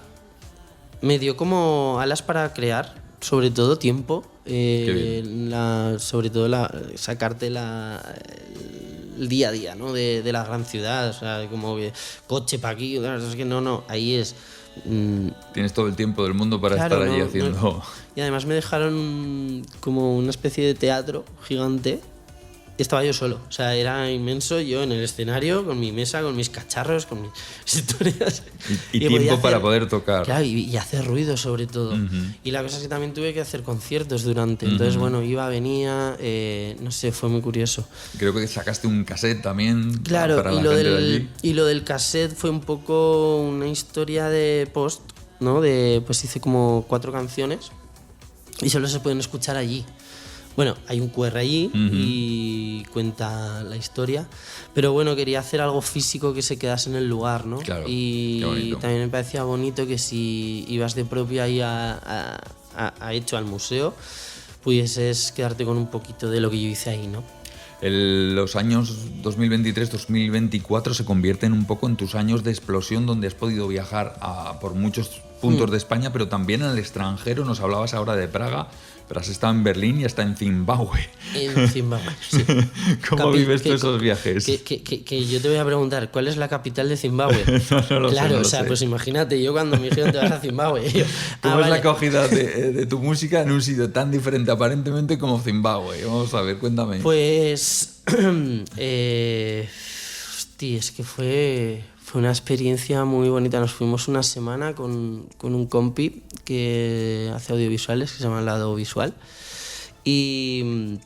me dio como alas para crear, sobre todo tiempo, sobre todo sacarte el día a día, ¿no? de la gran ciudad, o sea, como que coche para aquí, es que no, ahí es... Tienes todo el tiempo del mundo para Claro, estar allí haciendo... Y además me dejaron como una especie de teatro gigante. Estaba yo solo, o sea, era inmenso, yo en el escenario, con mi mesa, con mis cacharros, con mis historias. Y podía tiempo para poder tocar. Claro, y hacer ruido sobre todo. Y la cosa es que también tuve que hacer conciertos durante. Entonces, bueno, iba, venía, no sé, fue muy curioso. Creo que sacaste un cassette también Claro, para la gente de allí. y lo del cassette fue un poco una historia de post, ¿no? Pues hice como 4 canciones y solo se pueden escuchar allí. Bueno, hay un QR allí y cuenta la historia, pero bueno, quería hacer algo físico que se quedase en el lugar, ¿no? Claro, y qué bonito. también me parecía bonito que si ibas de propio ahí a Hecho al museo, pudieses quedarte con un poquito de lo que yo hice ahí, ¿no? Los años 2023-2024 se convierten un poco en tus años de explosión donde has podido viajar por muchos puntos de España, pero también al extranjero. Nos hablabas ahora de Praga, pero has estado en Berlín y hasta en Zimbabue. En Zimbabue, sí. ¿Cómo vives tú esos viajes? Que yo te voy a preguntar, ¿cuál es la capital de Zimbabue? No lo sé, Claro, no lo o sea, sé. pues imagínate, yo cuando me dijeron te vas a Zimbabue. Yo, ¿Cómo es la vale. acogida de tu música en un sitio tan diferente aparentemente como Zimbabue? Vamos a ver, cuéntame. Pues. Hostia, es que fue una experiencia muy bonita. Nos fuimos una semana con un compi que hace audiovisuales, que se llama Lado Visual. Y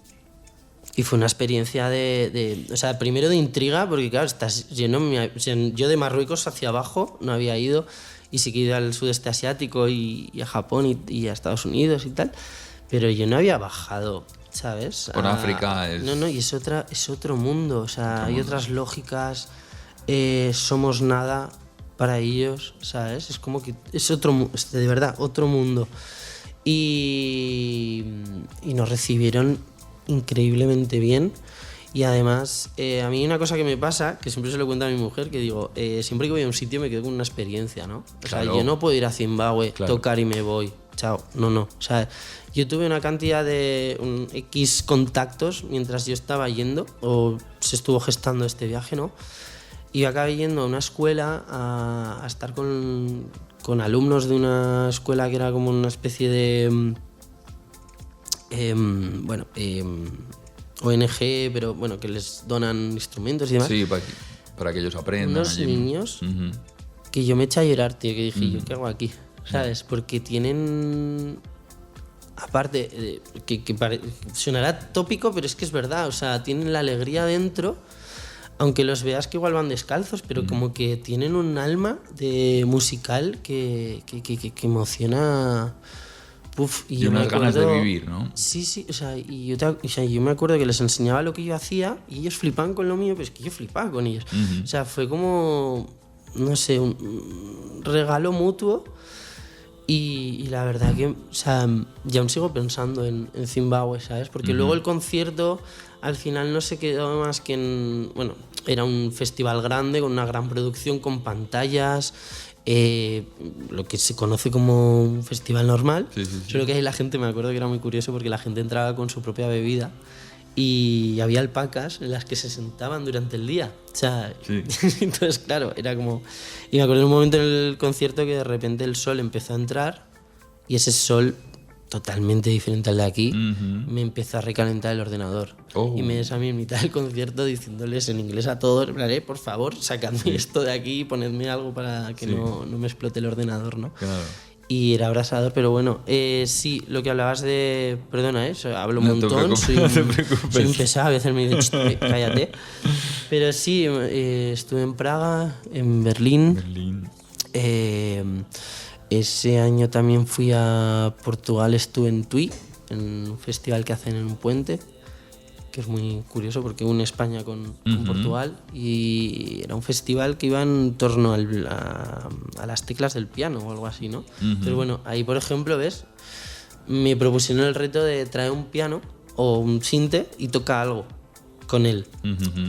fue una experiencia o sea, primero de intriga, porque claro, estás lleno. Yo de Marruecos hacia abajo no había ido, y sí que he ido al sudeste asiático y a Japón y a Estados Unidos y tal, pero yo no había bajado, ¿sabes? Por África es... No, y es otro mundo, o sea, hay otras lógicas, somos nada para ellos, ¿sabes? Es como que es de verdad, otro mundo. Y nos recibieron increíblemente bien. Y además, a mí una cosa que me pasa, que siempre se lo cuento a mi mujer, que digo, siempre que voy a un sitio me quedo con una experiencia, ¿no? O sea, Claro. yo no puedo ir a Zimbabue, Claro. tocar y me voy, chao, no. O sea, yo tuve una cantidad de X contactos mientras yo estaba yendo, o se estuvo gestando este viaje, ¿no? Y yo acabé yendo a una escuela a estar con alumnos de una escuela que era como una especie de... ONG, pero bueno, que les donan instrumentos y demás. Sí, para que ellos aprendan. Unos allí. niños Ujú. que yo me eché a llorar, tío, que dije, ¿yo qué hago aquí? ¿Sabes? Porque tienen... Aparte, sonará tópico, pero es que es verdad, o sea, tienen la alegría dentro, aunque los veas que igual van descalzos, pero como que tienen un alma de musical que emociona. Uf, Y yo me unas ganas de acuerdo- vivir, ¿no? Sí, o sea, yo me acuerdo que les enseñaba lo que yo hacía y ellos flipaban con lo mío, pero es que yo flipaba con ellos. O sea, fue como, no sé, un regalo mutuo y la verdad que, o sea, ya aún sigo pensando en Zimbabue, ¿sabes? Porque luego el concierto al final no se quedó más que en, bueno, era un festival grande con una gran producción, con pantallas, lo que se conoce como un festival normal, Sí. solo que ahí la gente, me acuerdo que era muy curioso porque la gente entraba con su propia bebida y había alpacas en las que se sentaban durante el día. O sea, Sí. entonces claro, era como... Y me acuerdo de un momento en el concierto que de repente el sol empezó a entrar y ese sol totalmente diferente al de aquí me empezó a recalentar el ordenador. Oh. Y me ves a mí en mitad del concierto diciéndoles en inglés a todos, en plan, por favor, sacadme esto de aquí y ponedme algo para que no me explote el ordenador, ¿no? Claro. Y era abrasador, pero bueno, sí, lo que hablabas de... Perdona, hablo un No te montón, preocupes, no te preocupes. soy un pesado, a veces me dicen, cállate. Pero sí, estuve en Praga, en Berlín. Ese año también fui a Portugal, estuve en Tui, en un festival que hacen en un puente, que es muy curioso porque une España con Portugal, y era un festival que iba en torno a las teclas del piano o algo así, ¿no? Pero bueno, ahí por ejemplo, ¿ves? Me propusieron el reto de traer un piano o un sinte y tocar algo con él.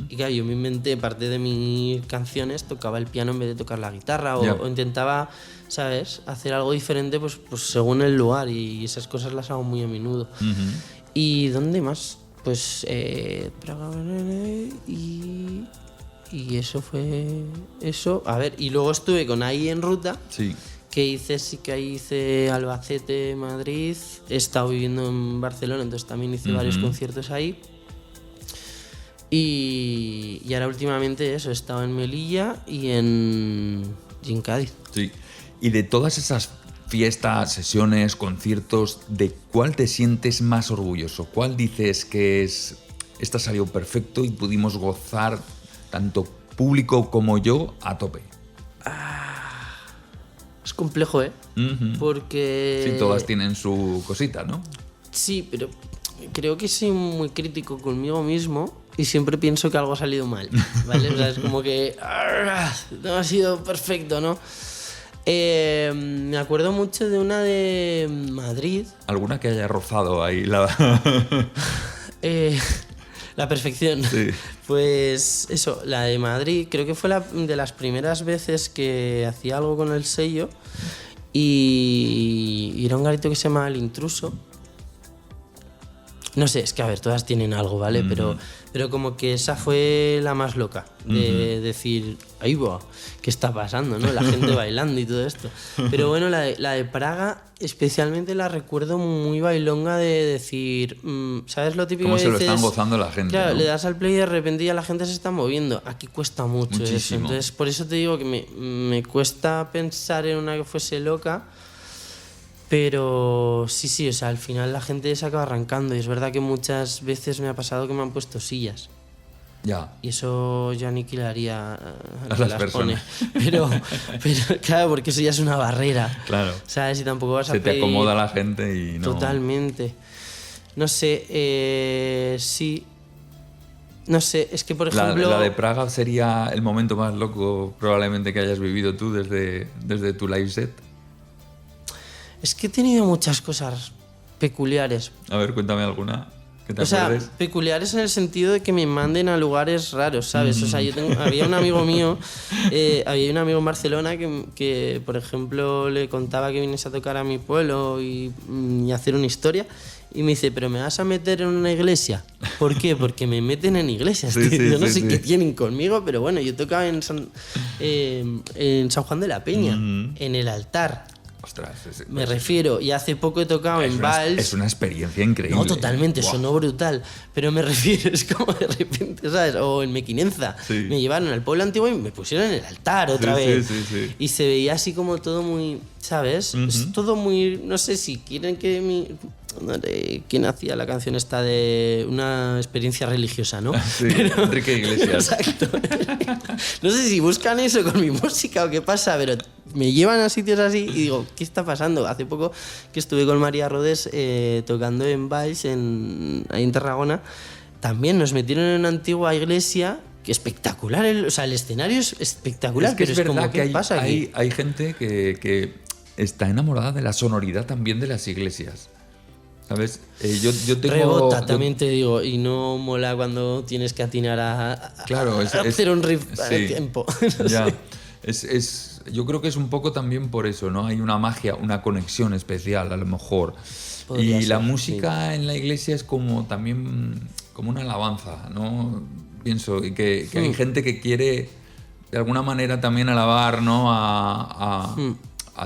Y claro, yo me inventé parte de mis canciones, tocaba el piano en vez de tocar la guitarra o intentaba, ¿sabes?, hacer algo diferente pues según el lugar, y esas cosas las hago muy a menudo. ¿Y dónde más? Pues Praga, y eso fue eso. A ver, y luego estuve con Ahí en Ruta, Sí. que hice Albacete, Madrid, he estado viviendo en Barcelona, entonces también hice varios conciertos ahí. Y ahora últimamente eso, he estado en Melilla y en Cádiz. Sí. Y de todas esas fiestas, sesiones, conciertos, ¿de cuál te sientes más orgulloso? ¿Cuál dices que esta salió perfecto y pudimos gozar tanto público como yo a tope? Es complejo, ¿eh? Porque... Sí, todas tienen su cosita, ¿no? Sí, pero creo que soy muy crítico conmigo mismo y siempre pienso que algo ha salido mal, ¿vale? O sea, es como que no ha sido perfecto, ¿no? Me acuerdo mucho de una de Madrid. ¿Alguna que haya rozado ahí la perfección. Sí. Pues eso, la de Madrid, creo que fue de las primeras veces que hacía algo con el sello y era un garito que se llama El Intruso. No sé, es que a ver, todas tienen algo, ¿vale? Pero como que esa fue la más loca, de decir, ahí va, ¿qué está pasando, no? La gente bailando y todo esto. Pero bueno, la de Praga especialmente la recuerdo muy bailonga, de decir, ¿sabes lo típico Cómo que se lo dices? están gozando la gente, Claro, ¿no? le das al play y de repente ya la gente se está moviendo. Aquí cuesta mucho eso. Muchísimo. Entonces, por eso te digo que me cuesta pensar en una que fuese loca. Pero sí, o sea, al final la gente se acaba arrancando. Y es verdad que muchas veces me ha pasado que me han puesto sillas. Ya. Y eso yo aniquilaría A que las las personas. pone. Pero claro, porque eso ya es una barrera. Claro. ¿Sabes? Y tampoco vas a Se te pedir... acomoda la gente y no... Totalmente. No sé, sí. No sé, es que por ejemplo... La de Praga sería el momento más loco probablemente que hayas vivido tú desde tu live set. Es que he tenido muchas cosas peculiares. A ver, cuéntame alguna que te O sea, acuerdes. peculiares en el sentido de que me manden a lugares raros, ¿sabes? O sea, había un amigo mío, había un amigo en Barcelona que, por ejemplo, le contaba que viniese a tocar a mi pueblo y hacer una historia. Y me dice, ¿pero me vas a meter en una iglesia? ¿Por qué? Porque me meten en iglesias. Sí, tío. sí, Yo no sí, sé sí. qué tienen conmigo, pero bueno, yo tocaba en San Juan de la Peña, en el altar. Ostras, Me refiero, y hace poco he tocado en Vals. Es una experiencia increíble. No, totalmente, Buah. sonó brutal. Pero me refiero, es como de repente, ¿sabes? O en Mequinenza. Sí. Me llevaron al pueblo antiguo y me pusieron en el altar otra Sí, vez. sí. Y se veía así como todo muy, ¿sabes? Es todo muy, no sé si quieren que mi... ¿Quién hacía la canción esta de una experiencia religiosa, no? Sí, Enrique Iglesias. Exacto. No sé si buscan eso con mi música o qué pasa, pero me llevan a sitios así y digo, ¿qué está pasando? Hace poco que estuve con María Rodés tocando en Valls, ahí en Tarragona, también nos metieron en una antigua iglesia. Que espectacular, o sea, el escenario es espectacular, Es que pero es es verdad como, que ¿qué pasa aquí? hay gente que está enamorada de la sonoridad también de las iglesias. ¿Sabes? Yo tengo... Rebota, también te digo, y no mola cuando tienes que atinar Claro, a hacer un riff a sí, tiempo. Ya. Yo creo que es un poco también por eso, ¿no? Hay una magia, una conexión especial, a lo mejor. Podría Y la ser, música en la iglesia es como también como una alabanza, ¿no? Pienso y que hay gente que quiere de alguna manera también alabar, ¿no? A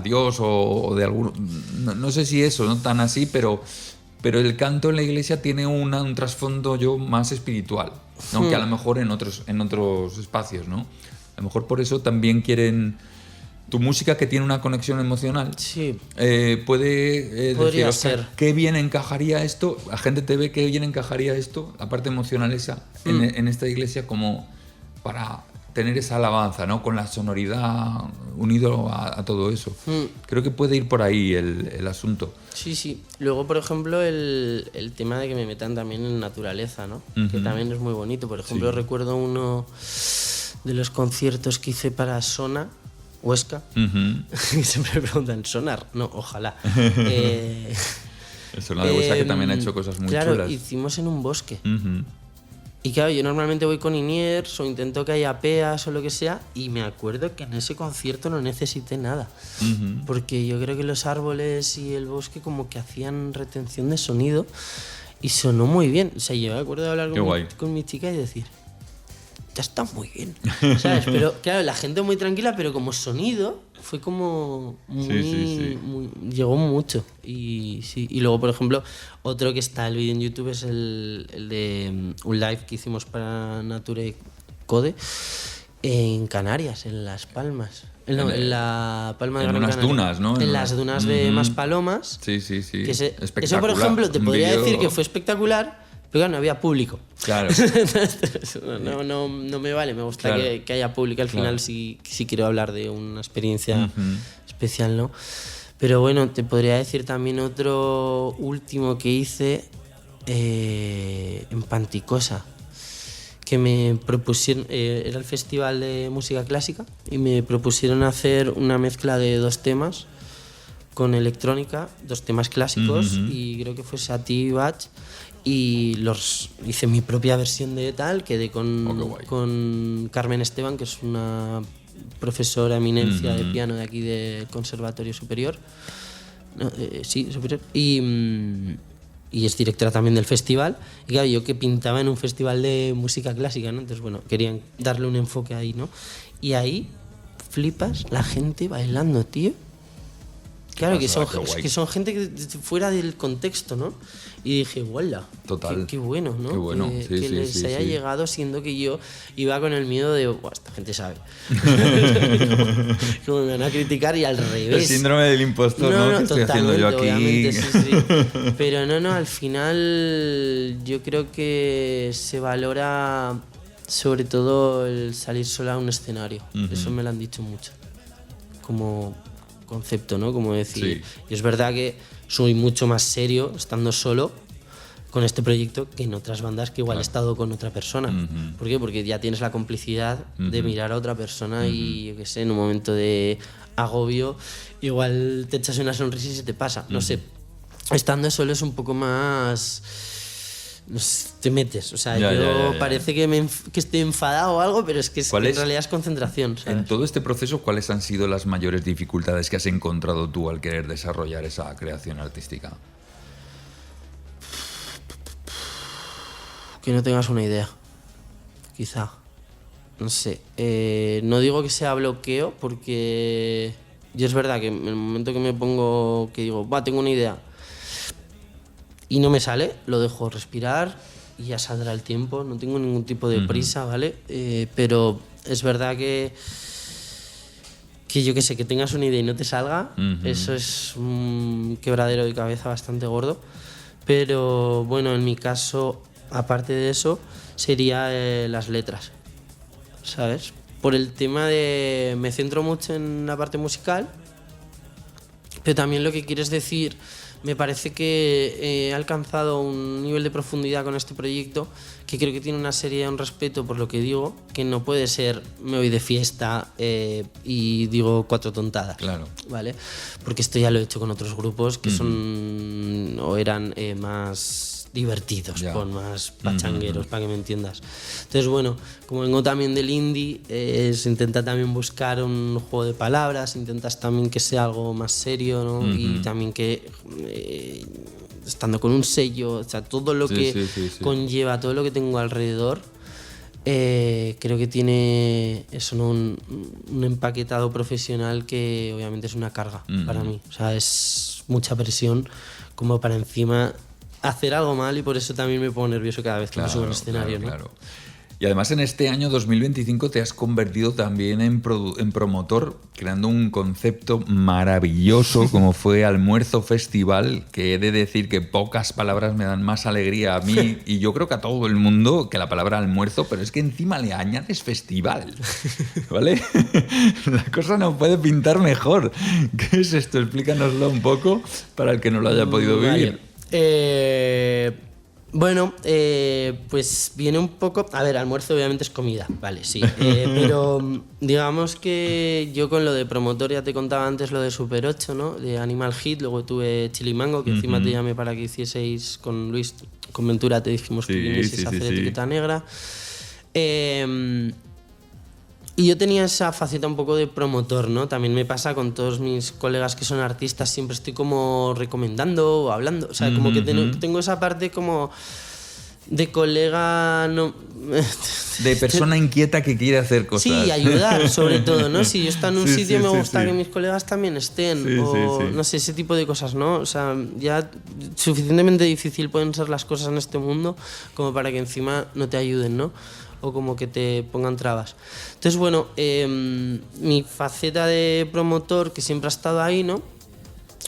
Dios o de algún... No sé si eso, no tan así, pero el canto en la iglesia tiene un trasfondo yo más espiritual, ¿no? Que a lo mejor en otros espacios, ¿no? A lo mejor por eso también quieren... Tu música que tiene una conexión emocional Sí. puede Podría decir, "Ostras, ser. qué bien encajaría esto, la gente te ve qué bien encajaría esto, la parte emocional esa, en esta iglesia como para tener esa alabanza, ¿no? Con la sonoridad unido a todo eso. Creo que puede ir por ahí el asunto. Sí, sí. Luego, por ejemplo, el tema de que me metan también en naturaleza, ¿no? Que también es muy bonito. Por ejemplo, recuerdo uno de los conciertos que hice para Sona, Huesca. Y siempre me preguntan, ¿Sonar? No, ojalá. Eso, la de Huesca que también ha hecho cosas muy claro, chulas. hicimos en un bosque. Y claro, yo normalmente voy con Iniers o intento que haya peas o lo que sea, y me acuerdo que en ese concierto no necesité nada. Porque yo creo que los árboles y el bosque como que hacían retención de sonido y sonó muy bien. O sea, yo me acuerdo de hablar con mi chica y decir, ya está muy bien, ¿sabes? Pero claro, la gente muy tranquila, pero como sonido fue como muy, llegó mucho. Y sí, y luego, por ejemplo, otro que está el vídeo en YouTube es el de un live que hicimos para Nature Code en Canarias, en Las Palmas. No, en la Palma de en Gran unas Canaria. dunas, ¿no? En las dunas de Maspalomas. Sí. Que Espectacular. eso, por ejemplo, te Un podría vídeo- decir que fue espectacular, pero claro, no había público. Claro. no me vale, me gusta Claro. que haya público al final si quiero hablar de una experiencia especial, ¿no? Pero bueno, te podría decir también otro último que hice en Panticosa, que me propusieron, era el festival de música clásica y me propusieron hacer una mezcla de 2 temas con electrónica, 2 temas clásicos y creo que fue Satie y Bach, y hice mi propia versión de tal, quedé qué guay. con Carmen Esteban, que es una profesora eminencia de piano de aquí del Conservatorio Superior. No, sí, superior. Y es directora también del festival. Y claro, yo que pintaba en un festival de música clásica, ¿no? Entonces, bueno, querían darle un enfoque ahí, ¿no? Y ahí flipas la gente bailando, tío. Claro, que son gente que fuera del contexto, ¿no? Y dije, ¡guala! Total. Qué bueno, ¿no? Qué bueno. Que Sí, les haya llegado, siendo que yo iba con el miedo de, ¡buah, esta gente sabe! como me van a criticar, y al revés. El síndrome del impostor, ¿no? ¿Qué estoy haciendo yo aquí? Obviamente, sí. Pero no, al final yo creo que se valora sobre todo el salir sola a un escenario. Eso me lo han dicho mucho. Como concepto, ¿no? Como decir, y es verdad que soy mucho más serio estando solo con este proyecto que en otras bandas que igual he estado con otra persona. ¿Por qué? Porque ya tienes la complicidad de mirar a otra persona y, yo qué sé, en un momento de agobio igual te echas una sonrisa y se te pasa. No sé, estando solo es un poco más... No sé, te metes, o sea, Ya. parece que estoy enfadado o algo, pero es que en realidad es concentración, ¿sabes? En todo este proceso, ¿cuáles han sido las mayores dificultades que has encontrado tú al querer desarrollar esa creación artística? Que no tengas una idea, quizá. No sé. No digo que sea bloqueo porque Yo es verdad que en el momento que me pongo, que digo, tengo una idea y no me sale, lo dejo respirar y ya saldrá el tiempo, no tengo ningún tipo de prisa, ¿vale? Pero es verdad que yo que sé, que tengas una idea y no te salga, eso es un quebradero de cabeza bastante gordo. Pero bueno, en mi caso, aparte de eso, sería las letras, ¿sabes? Por el tema de... Me centro mucho en la parte musical, pero también lo que quieres decir, me parece que he alcanzado un nivel de profundidad con este proyecto que creo que tiene una seriedad y un respeto por lo que digo, que no puede ser me voy de fiesta y digo 4 tontadas. Claro. ¿Vale? Porque esto ya lo he hecho con otros grupos que son o eran más divertidos, más pachangueros, para que me entiendas. Entonces, bueno, como vengo también del indie, se intenta también buscar un juego de palabras, intentas también que sea algo más serio, ¿no? Y también que estando con un sello, o sea, todo lo que conlleva, todo lo que tengo alrededor, creo que tiene eso, ¿no? un empaquetado profesional que obviamente es una carga para mí. O sea, es mucha presión como para encima hacer algo mal, y por eso también me pongo nervioso cada vez que me subo al escenario. Claro. Y además en este año 2025 te has convertido también en promotor, creando un concepto maravilloso como fue Almuerzo Festival, que he de decir que pocas palabras me dan más alegría a mí y yo creo que a todo el mundo que la palabra almuerzo, pero es que encima le añades festival, ¿vale? La cosa no puede pintar mejor. ¿Qué es esto? Explícanoslo un poco para el que no lo haya podido vivir. Bueno, pues viene un poco... A ver, almuerzo obviamente es comida, vale, sí. Pero digamos que yo con lo de promotor, ya te contaba antes lo de Super 8, ¿no? De Animal Hit, luego tuve Chilimango, que encima te llamé para que hicieseis con Luis, con Ventura te dijimos que vinieseis a hacer Etiqueta Negra. Y yo tenía esa faceta un poco de promotor, ¿no? También me pasa con todos mis colegas que son artistas, siempre estoy como recomendando o hablando. O sea, como que tengo esa parte como de colega... no de persona inquieta que quiere hacer cosas. Sí, ayudar sobre todo, ¿no? Si yo estoy en un sitio me gusta que mis colegas también estén. No sé, ese tipo de cosas, ¿no? O sea, ya suficientemente difícil pueden ser las cosas en este mundo como para que encima no te ayuden, ¿no? O como que te pongan trabas. Entonces, bueno, mi faceta de promotor, que siempre ha estado ahí, ¿no?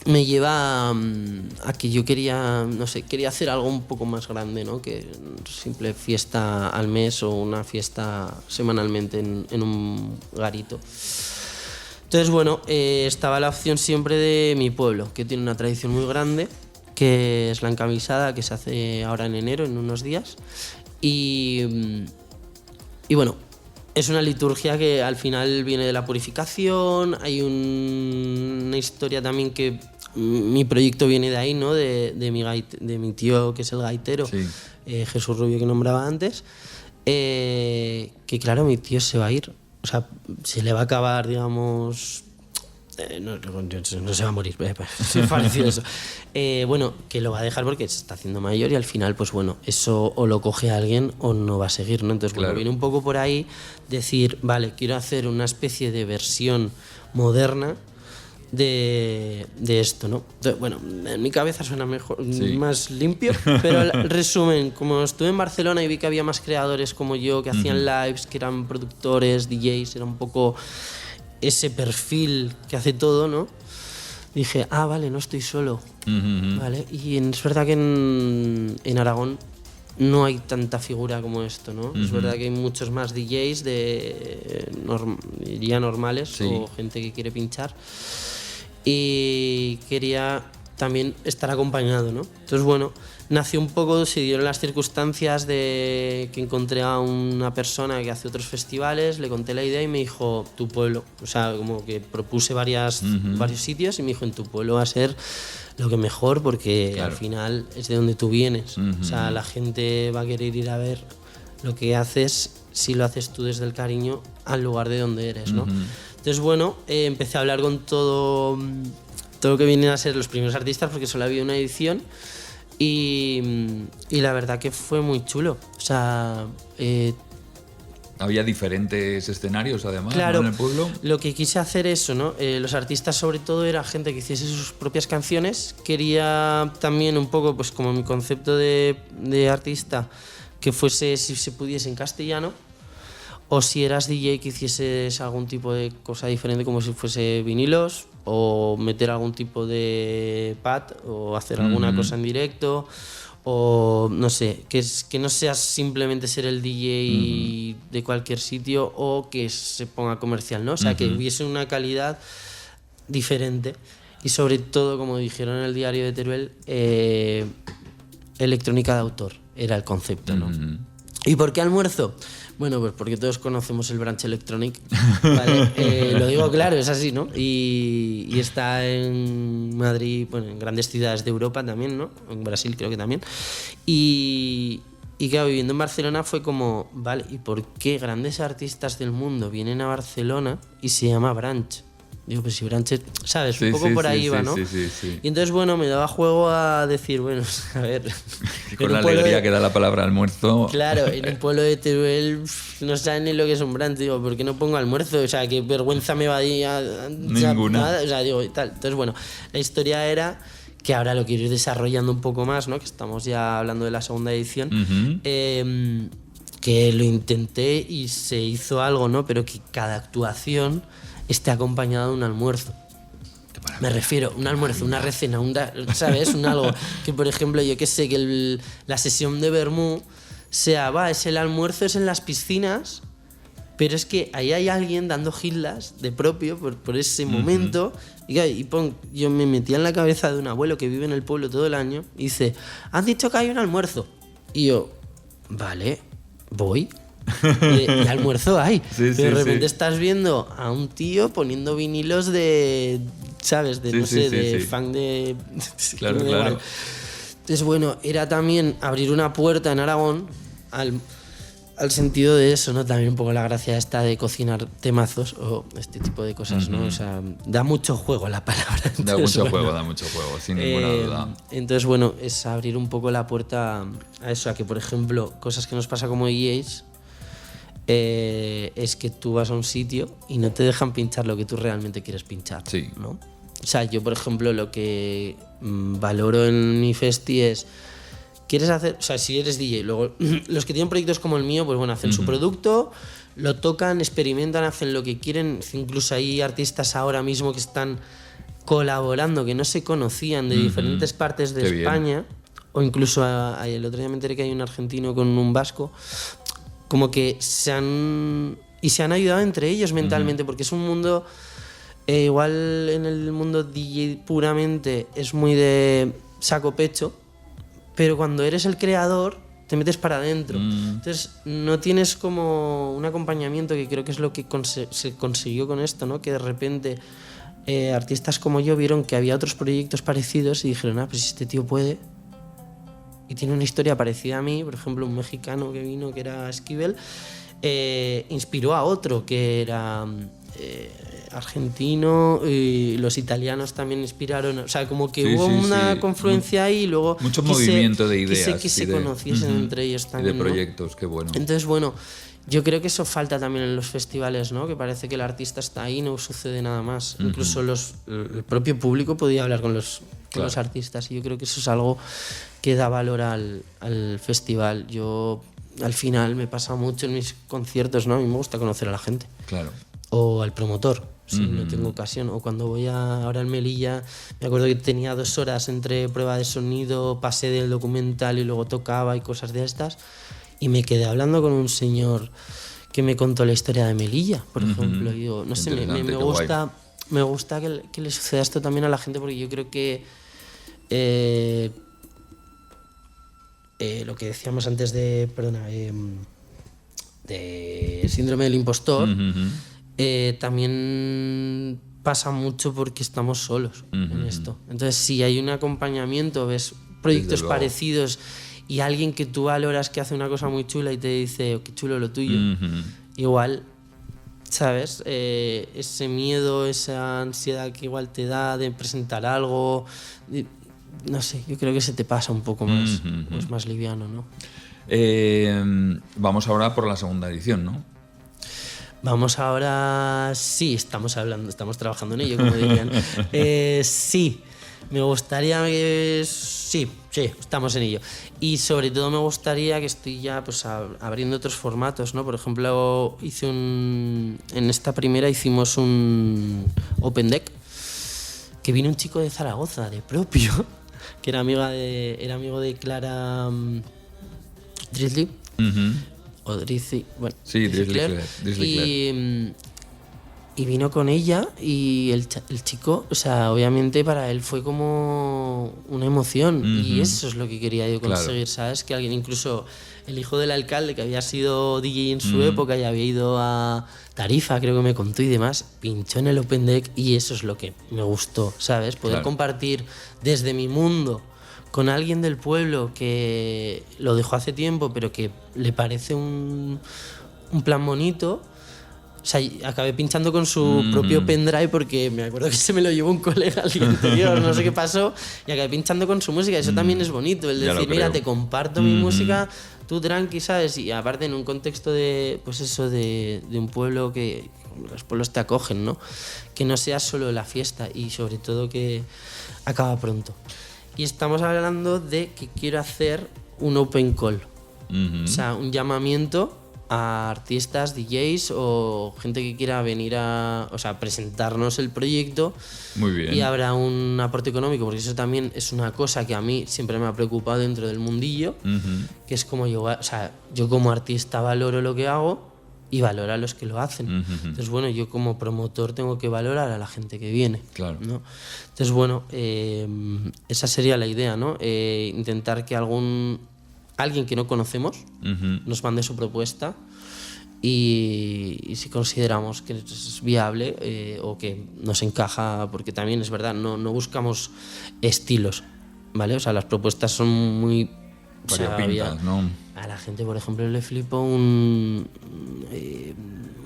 Me lleva a que yo quería, no sé, quería hacer algo un poco más grande, ¿no? Que simple fiesta al mes o una fiesta semanalmente en un garito. Entonces, bueno, estaba la opción siempre de mi pueblo, que tiene una tradición muy grande, que es la encamisada, que se hace ahora en enero, en unos días. Y bueno, es una liturgia que al final viene de la purificación, hay una historia también que mi proyecto viene de ahí, ¿no? De mi tío, que es el gaitero, Jesús Rubio, que nombraba antes, que claro, mi tío se va a ir, o sea, se le va a acabar, digamos... no se va a morir, es parecido eso. Bueno, que lo va a dejar porque se está haciendo mayor y al final, pues bueno, eso o lo coge alguien o no va a seguir, ¿no? Entonces, bueno, viene un poco por ahí decir, vale, quiero hacer una especie de versión moderna de esto, ¿no? Entonces, bueno, en mi cabeza suena mejor, más limpio, pero el resumen, como estuve en Barcelona y vi que había más creadores como yo que hacían lives, que eran productores, DJs, era un poco ese perfil que hace todo, ¿no? Dije, vale, no estoy solo, ¿vale? Y es verdad que en Aragón no hay tanta figura como esto, ¿no? Es verdad que hay muchos más DJs diría normales o gente que quiere pinchar, y quería también estar acompañado, ¿no? Entonces, bueno, nació un poco, se dieron las circunstancias de que encontré a una persona que hace otros festivales, le conté la idea y me dijo, tu pueblo. O sea, como que propuse varios sitios y me dijo, en tu pueblo va a ser lo que mejor, porque al final es de donde tú vienes. O sea, la gente va a querer ir a ver lo que haces si lo haces tú desde el cariño al lugar de donde eres, ¿no? Entonces, bueno, empecé a hablar con todo lo que vienen a ser los primeros artistas, porque solo había una edición. Y la verdad que fue muy chulo. O sea, Había diferentes escenarios, además, Claro, ¿no? En el pueblo. lo que quise hacer eso, ¿no? Los artistas, sobre todo, era gente que hiciese sus propias canciones. Quería también un poco, pues como mi concepto de artista, que fuese, si se pudiese, en castellano. O si eras DJ, que hicieses algún tipo de cosa diferente, como si fuese vinilos, o meter algún tipo de pad, o hacer alguna cosa en directo, o no sé, que no seas simplemente ser el DJ de cualquier sitio, o que se ponga comercial, ¿no? O sea, que hubiese una calidad diferente. Y sobre todo, como dijeron en el diario de Teruel, electrónica de autor era el concepto, ¿no? ¿Y por qué almuerzo? Bueno, pues porque todos conocemos el Branch Electronic, ¿vale? Lo digo claro, es así, ¿no? Y está en Madrid, bueno, en grandes ciudades de Europa también, ¿no? En Brasil creo que también. Y claro, viviendo en Barcelona fue como, vale, ¿y por qué grandes artistas del mundo vienen a Barcelona y se llama Branch? Digo, pues si Branch, ¿sabes? Un poco por ahí iba, ¿no? Sí. Y entonces, bueno, me daba juego a decir, bueno, a ver... Con la alegría que da la palabra almuerzo. Claro, en un pueblo de Teruel no saben ni lo que es un Branch. Digo, ¿por qué no pongo almuerzo? O sea, qué vergüenza me va a ir Ninguna. Nada. O sea, digo, y tal. Entonces, bueno, la historia era que ahora lo quiero ir desarrollando un poco más, ¿no? Que estamos ya hablando de la segunda edición. Que lo intenté y se hizo algo, ¿no? Pero que cada actuación esté acompañado de un almuerzo. Me refiero, un almuerzo, una recena, ¿sabes? Un algo que, por ejemplo, yo que sé, que la sesión de vermú sea, es el almuerzo, es en las piscinas, pero es que ahí hay alguien dando gilas de propio por ese momento. Yo me metía en la cabeza de un abuelo que vive en el pueblo todo el año y dice, han dicho que hay un almuerzo. Y yo, vale, voy. Y almuerzo hay. Pero de repente estás viendo a un tío poniendo vinilos de, ¿sabes? De fan de... Claro. Entonces, bueno, era también abrir una puerta en Aragón al sentido de eso, ¿no? También un poco la gracia esta de cocinar temazos o este tipo de cosas, ¿no? O sea, da mucho juego la palabra. Entonces, da mucho juego, sin ninguna duda. Entonces, bueno, es abrir un poco la puerta a eso, a que, por ejemplo, cosas que nos pasa como DJs, es que tú vas a un sitio y no te dejan pinchar lo que tú realmente quieres pinchar, ¿no? O sea, yo, por ejemplo, lo que valoro en mi festi es, ¿quieres hacer? O sea, si eres DJ, luego los que tienen proyectos como el mío, pues bueno, hacen su producto, lo tocan, experimentan, hacen lo que quieren. Incluso hay artistas ahora mismo que están colaborando, que no se conocían, de diferentes partes de España, o incluso el otro día me enteré que hay un argentino con un vasco, como que se han ayudado entre ellos mentalmente, porque es un mundo, igual en el mundo DJ puramente es muy de saco pecho, pero cuando eres el creador te metes para adentro. Entonces no tienes como un acompañamiento, que creo que es lo que se consiguió con esto, ¿no? Que de repente artistas como yo vieron que había otros proyectos parecidos y dijeron, pues si este tío puede y tiene una historia parecida a mí. Por ejemplo, un mexicano que vino, que era Esquivel, inspiró a otro que era argentino, y los italianos también inspiraron. O sea, como que hubo una confluencia ahí, y luego mucho movimiento de ideas, que se conociesen entre ellos también, y de proyectos, ¿no? Qué bueno. Entonces, bueno, yo creo que eso falta también en los festivales, ¿no? Que parece que el artista está ahí y no sucede nada más. Incluso el propio público podía hablar con los artistas, y yo creo que eso es algo que da valor al festival. Yo, al final, me pasa mucho en mis conciertos, ¿no? A mí me gusta conocer a la gente. Claro. O al promotor, si no tengo ocasión. O cuando voy ahora en Melilla, me acuerdo que tenía 2 horas entre prueba de sonido, pasé del documental y luego tocaba y cosas de estas. Y me quedé hablando con un señor que me contó la historia de Melilla, por ejemplo. Y digo, no sé, me gusta que le suceda esto también a la gente, porque yo creo que lo que decíamos antes de síndrome del impostor, también pasa mucho porque estamos solos en esto. Entonces, si hay un acompañamiento, ves proyectos parecidos y alguien que tú valoras que hace una cosa muy chula y te dice, qué chulo lo tuyo, igual, ¿sabes? Ese miedo, esa ansiedad que igual te da de presentar algo, no sé, yo creo que se te pasa un poco más, pues más liviano, ¿no? Vamos ahora por la segunda edición, ¿no? Vamos ahora, sí, estamos trabajando en ello, como dirían. Sí, me gustaría que... Sí, estamos en ello. Y sobre todo me gustaría que estoy ya pues abriendo otros formatos, ¿no? Por ejemplo, en esta primera hicimos un Open Deck, que vino un chico de Zaragoza, de propio, que era amigo de Clara Drizzly. O Drizzly, bueno. Sí, Drizzly Claire. Y vino con ella y el chico, o sea, obviamente para él fue como una emoción. Y eso es lo que quería yo conseguir, ¿sabes? Que alguien, incluso el hijo del alcalde, que había sido DJ en su época y había ido a Tarifa, creo que me contó y demás, pinchó en el Open Deck y eso es lo que me gustó, ¿sabes? Poder compartir desde mi mundo con alguien del pueblo que lo dejó hace tiempo, pero que le parece un plan bonito. O sea, acabé pinchando con su propio pendrive porque me acuerdo que se me lo llevó un colega al día anterior, no sé qué pasó, y acabé pinchando con su música. Eso también es bonito, el decir, mira, te comparto mi música, tú tranqui, ¿sabes? Y aparte en un contexto de, pues eso, de un pueblo que los pueblos te acogen, ¿no? Que no sea solo la fiesta y sobre todo que acaba pronto. Y estamos hablando de que quiero hacer un open call, o sea, un llamamiento a artistas, DJs o gente que quiera venir a presentarnos el proyecto. Muy bien. Y habrá un aporte económico, porque eso también es una cosa que a mí siempre me ha preocupado dentro del mundillo, que es como yo como artista valoro lo que hago y valoro a los que lo hacen. Entonces, bueno, yo como promotor tengo que valorar a la gente que viene. Claro. ¿no? Entonces, bueno, esa sería la idea, ¿no? Intentar que alguien que no conocemos nos mande su propuesta y si consideramos que es viable o que nos encaja, porque también es verdad, no buscamos estilos, ¿vale? O sea, las propuestas son muy variopintas, ¿no? A la gente, por ejemplo, le flipo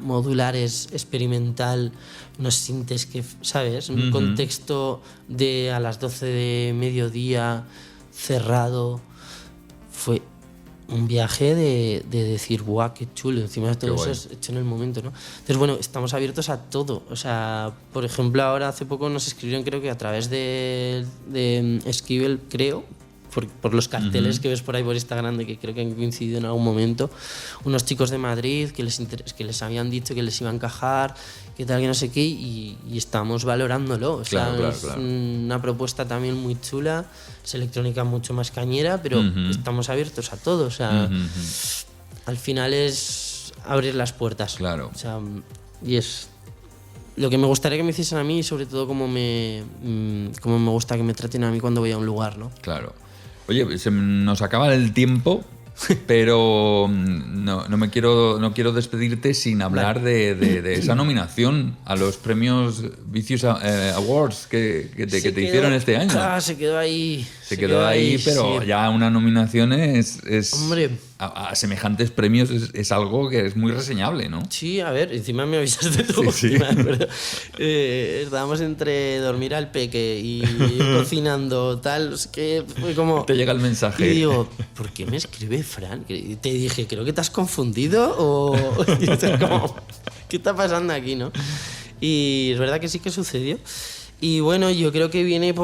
modulares experimental, unos sintes que, ¿sabes? Un contexto de a las 12 de mediodía cerrado. Fue un viaje de decir, guau, qué chulo. Encima de todo eso es hecho en el momento, ¿no? Entonces, bueno, estamos abiertos a todo. O sea, por ejemplo, ahora hace poco nos escribieron, creo que a través de Esquivel, creo, por los carteles que ves por ahí por Instagram, de que creo que han coincidido en algún momento, unos chicos de Madrid que les habían dicho que les iba a encajar, que tal, que no sé qué, y estamos valorándolo. O sea, es una propuesta también muy chula, es electrónica mucho más cañera, pero estamos abiertos a todo. O sea, al final es abrir las puertas. Claro. O sea, y es lo que me gustaría que me hiciesen a mí y sobre todo como me gusta que me traten a mí cuando voy a un lugar, ¿no? Claro. Oye, se nos acaba el tiempo, pero no quiero despedirte sin hablar de esa nominación a los premios Vicious Awards que te hicieron este año. Se quedó ahí. Se quedó ahí, pero sí. Ya una nominación es Hombre, a semejantes premios es algo que es muy reseñable, ¿no? Sí, a ver, encima me avisaste tú. Sí. Estábamos entre dormir al peque y cocinando, tal, es que fue como... Te llega el mensaje. Y digo, ¿por qué me escribe Fran? Y te dije, creo que te has confundido o... como, ¿qué está pasando aquí, no? Y es verdad que sí que sucedió. Y bueno, yo creo que viene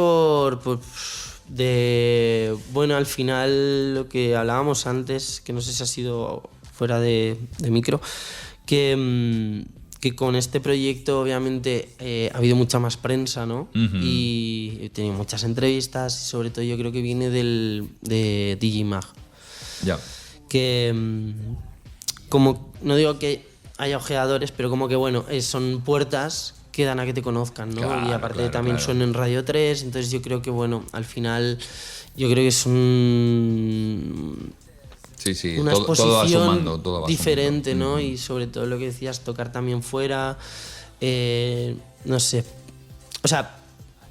bueno, al final lo que hablábamos antes, que no sé si ha sido fuera de micro, que con este proyecto obviamente ha habido mucha más prensa, ¿no? Y he tenido muchas entrevistas y sobre todo yo creo que viene de Digimag. Ya. Que como, no digo que haya ojeadores, pero como que bueno, son puertas que dan a que te conozcan, ¿no? Claro, y aparte también suena en Radio 3, entonces yo creo que bueno, al final yo creo que es una exposición todo va sumando, todo va diferente, sumando. ¿no? Y sobre todo lo que decías, tocar también fuera, no sé, o sea,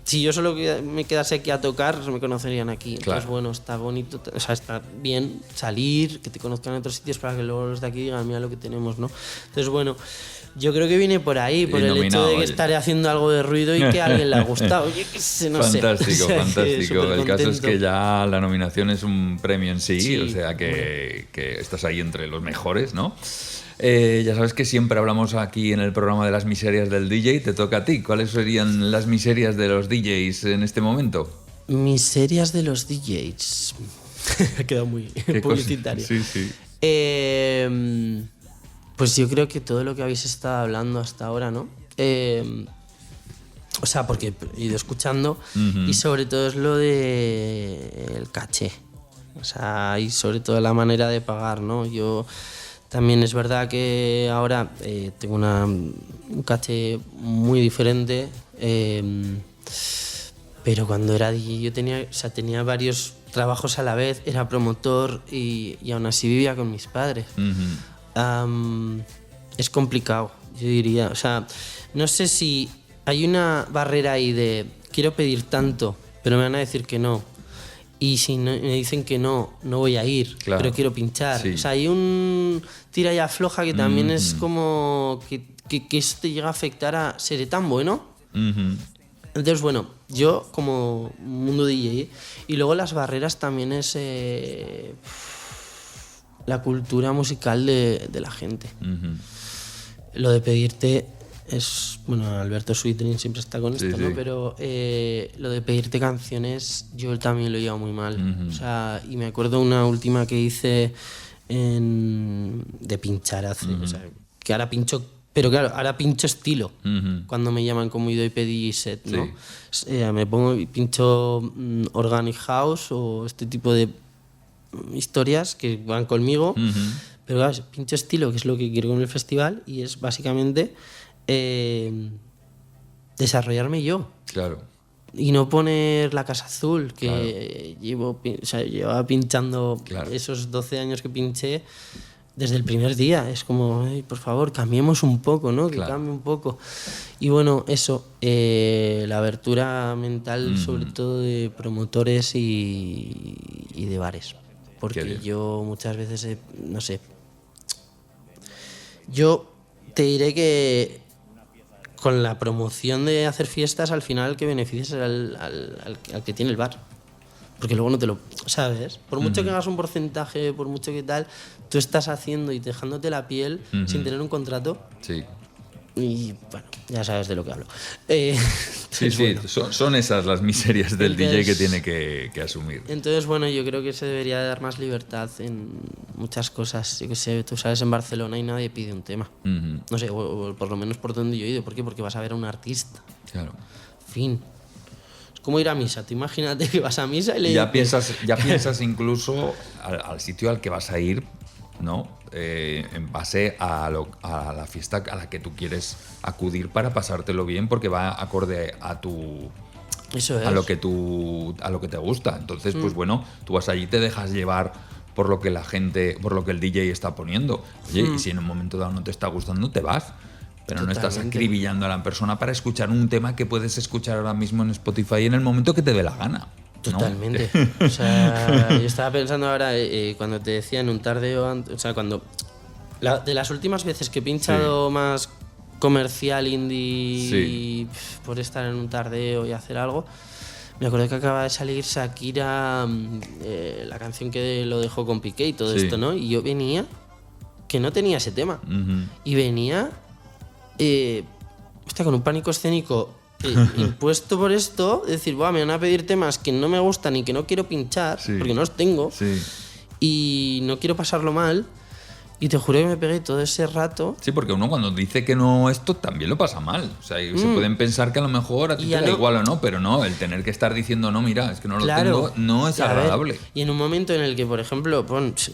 si yo solo me quedase aquí a tocar, me conocerían aquí. Entonces, bueno, está bonito, o sea, está bien salir, que te conozcan en otros sitios para que luego los de aquí digan, mira lo que tenemos, ¿no? Entonces, bueno, yo creo que viene por ahí, por el hecho de que estaré haciendo algo de ruido y que a alguien le ha gustado. Oye, qué sé, no fantástico, sé. Fantástico. El caso es que ya la nominación es un premio en sí, Sí, o sea que estás ahí entre los mejores, ¿no? Ya sabes que siempre hablamos aquí en el programa de las miserias del DJ. Te toca a ti. ¿Cuáles serían las miserias de los DJs en este momento? Miserias de los DJs. Ha quedado muy publicitario. Sí, sí. Pues yo creo que todo lo que habéis estado hablando hasta ahora, ¿no? O sea, porque he ido escuchando y sobre todo es lo de el caché. O sea, y sobre todo la manera de pagar, ¿no? Yo también es verdad que ahora tengo un caché muy diferente, pero cuando era DJ yo tenía varios trabajos a la vez, era promotor y aún así vivía con mis padres. Es complicado, yo diría. O sea, no sé si hay una barrera ahí de quiero pedir tanto, pero me van a decir que no. Y si no, me dicen que no, no voy a ir, claro, pero quiero pinchar. sí. O sea, hay un tira y afloja que también es como que eso te llega a afectar a seré tan bueno. Entonces, bueno, yo como mundo DJ, y luego las barreras también es la cultura musical de la gente. Lo de pedirte es... Bueno, Alberto Sweetring siempre está con esto, ¿no? Pero lo de pedirte canciones yo también lo he llevado muy mal. O sea, y me acuerdo una última que hice de pinchar hace... O sea, que ahora pincho... Pero claro, ahora pincho estilo. Cuando me llaman como y pedí set, ¿no? Sí. Me pongo y pincho Organic House o este tipo de historias que van conmigo. Pero claro, pincho estilo, que es lo que quiero con el festival, y es básicamente desarrollarme yo. Claro. Y no poner la Casa Azul, que llevaba pinchando esos 12 años que pinché desde el primer día. Es como, por favor, cambiemos un poco, ¿no? Que cambie un poco. Y bueno, eso, la abertura mental, sobre todo de promotores y de bares. Porque yo muchas veces, no sé, yo te diré que con la promoción de hacer fiestas, al final el que beneficias es al que tiene el bar. Porque luego no te lo... ¿Sabes? Por mucho que hagas un porcentaje, por mucho que tal, tú estás haciendo y dejándote la piel sin tener un contrato. Sí. Y bueno, ya sabes de lo que hablo. Sí, bueno. Son esas las miserias del DJ que tiene que asumir. Entonces, bueno, yo creo que se debería dar más libertad en muchas cosas. Yo qué sé, tú sabes, en Barcelona y nadie pide un tema. No sé, o por lo menos por donde yo he ido. ¿Por qué? Porque vas a ver a un artista. Claro. Fin. Es como ir a misa. Tú imagínate que vas a misa y le ya piensas incluso al sitio al que vas a ir, ¿no? En base a la fiesta a la que tú quieres acudir para pasártelo bien, porque va acorde a tu... Eso es. a lo que te gusta. Entonces, pues bueno, tú vas allí y te dejas llevar por lo que la gente, por lo que el DJ está poniendo. Oye, y si en un momento dado no te está gustando, te vas. Pero Totalmente. No estás acribillando a la persona para escuchar un tema que puedes escuchar ahora mismo en Spotify en el momento que te dé la gana. Totalmente. ¿No? O sea, yo estaba pensando ahora, cuando te decía en un tardeo, o sea, cuando... de las últimas veces que he pinchado más comercial, indie, por estar en un tardeo y hacer algo, me acuerdo que acaba de salir Shakira, la canción que lo dejó con Piqué y todo esto, ¿no? Y yo venía, que no tenía ese tema, y venía, con un pánico escénico impuesto por esto, decir, me van a pedir temas que no me gustan y que no quiero pinchar, porque no los tengo, y no quiero pasarlo mal. Y te juro que me pegué todo ese rato. Sí, porque uno cuando dice que no esto también lo pasa mal. O sea, se pueden pensar que a lo mejor a ti te da igual o no, pero no, el tener que estar diciendo no, mira, es que no lo tengo, no es agradable. Y en un momento en el que, por ejemplo,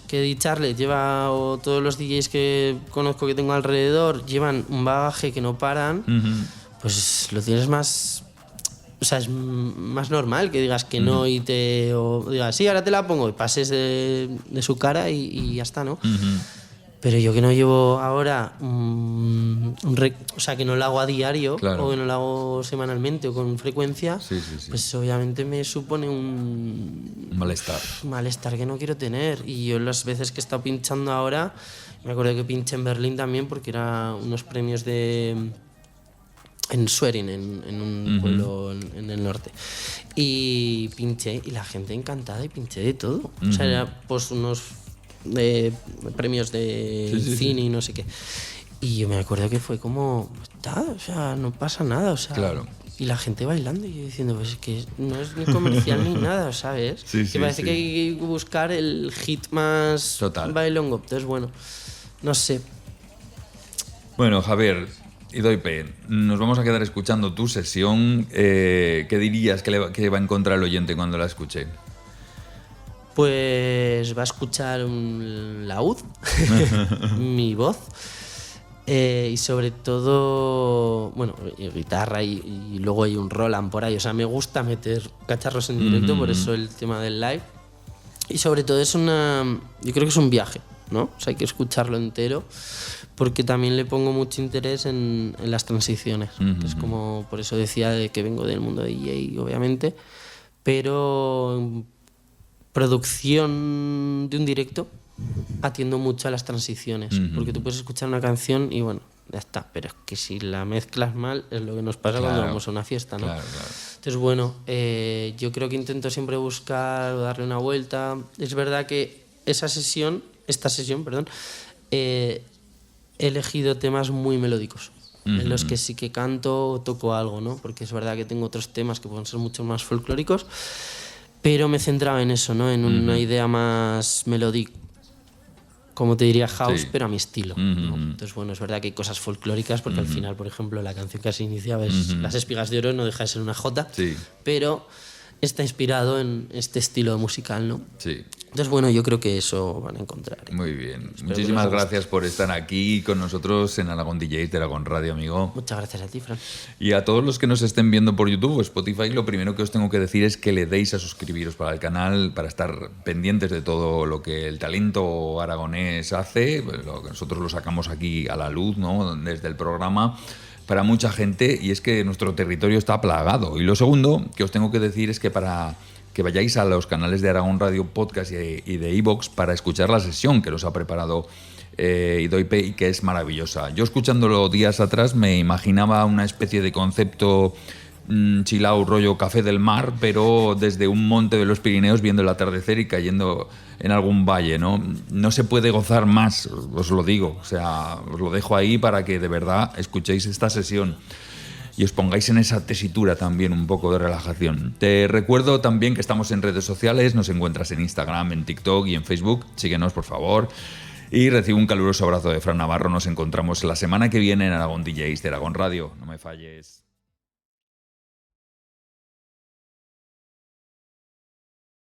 que Di Charlet lleva, o todos los DJs que conozco que tengo alrededor, llevan un bagaje que no paran, pues lo tienes más... O sea, es más normal que digas que no y o digas, sí, ahora te la pongo y pases de su cara y ya está, ¿no? Pero yo que no llevo ahora, o sea, que no lo hago a diario, o que no lo hago semanalmente o con frecuencia, pues obviamente me supone un malestar que no quiero tener. Y yo las veces que he estado pinchando ahora, me acuerdo que pinché en Berlín también porque era unos premios en Schwerin, en un pueblo en el norte. Y pinché, y la gente encantada, y pinché de todo. O sea, era pues unos de premios de cine y no sé qué. Y yo me acuerdo que fue como, o sea, no pasa nada, o sea. Claro. Y la gente bailando y yo diciendo, pues es que no es ni comercial ni nada, ¿sabes? Que parece que hay que buscar el hit más total bailongo. Entonces, bueno, no sé. Bueno, Javier Idoipe, nos vamos a quedar escuchando tu sesión. ¿Qué dirías que va a encontrar el oyente cuando la escuche? Pues va a escuchar un laúd, mi voz, y sobre todo, bueno, guitarra y luego hay un Roland por ahí. O sea, me gusta meter cacharros en directo, por eso el tema del live. Y sobre todo yo creo que es un viaje, ¿no? O sea, hay que escucharlo entero, porque también le pongo mucho interés en las transiciones. Es como, por eso decía de que vengo del mundo de DJ, obviamente, pero producción de un directo atiendo mucho a las transiciones, porque tú puedes escuchar una canción y bueno, ya está, pero es que si la mezclas mal es lo que nos pasa cuando vamos a una fiesta, ¿no? Claro. Entonces bueno, yo creo que intento siempre buscar o darle una vuelta. Es verdad que esta sesión, he elegido temas muy melódicos, en los que sí que canto o toco algo, ¿no? Porque es verdad que tengo otros temas que pueden ser mucho más folclóricos, pero me he centrado en eso, ¿no? En una idea más melódica, como te diría house, pero a mi estilo, ¿no? Entonces, bueno, es verdad que hay cosas folclóricas, porque al final, por ejemplo, la canción que se iniciaba es Las espigas de oro, no deja de ser una jota, pero está inspirado en este estilo musical, ¿no? Sí. Entonces, bueno, yo creo que eso van a encontrar. Muy bien. Muchísimas gracias por estar aquí con nosotros en Aragón DJs de Aragón Radio, amigo. Muchas gracias a ti, Fran. Y a todos los que nos estén viendo por YouTube o Spotify, lo primero que os tengo que decir es que le deis a suscribiros para el canal, para estar pendientes de todo lo que el talento aragonés hace, lo que nosotros lo sacamos aquí a la luz, ¿no? Desde el programa, para mucha gente, y es que nuestro territorio está plagado. Y lo segundo que os tengo que decir es que para que vayáis a los canales de Aragón Radio Podcast y de iVoox para escuchar la sesión que nos ha preparado Idoipe y que es maravillosa. Yo escuchándolo días atrás me imaginaba una especie de concepto chilao rollo café del mar, pero desde un monte de los Pirineos viendo el atardecer y cayendo en algún valle, ¿no? No se puede gozar más, os lo digo. O sea, os lo dejo ahí para que de verdad escuchéis esta sesión y os pongáis en esa tesitura también un poco de relajación. Te recuerdo también que estamos en redes sociales, nos encuentras en Instagram, en TikTok y en Facebook. Síguenos, por favor. Y recibo un caluroso abrazo de Fran Navarro. Nos encontramos la semana que viene en Aragón DJs de Aragón Radio. No me falles.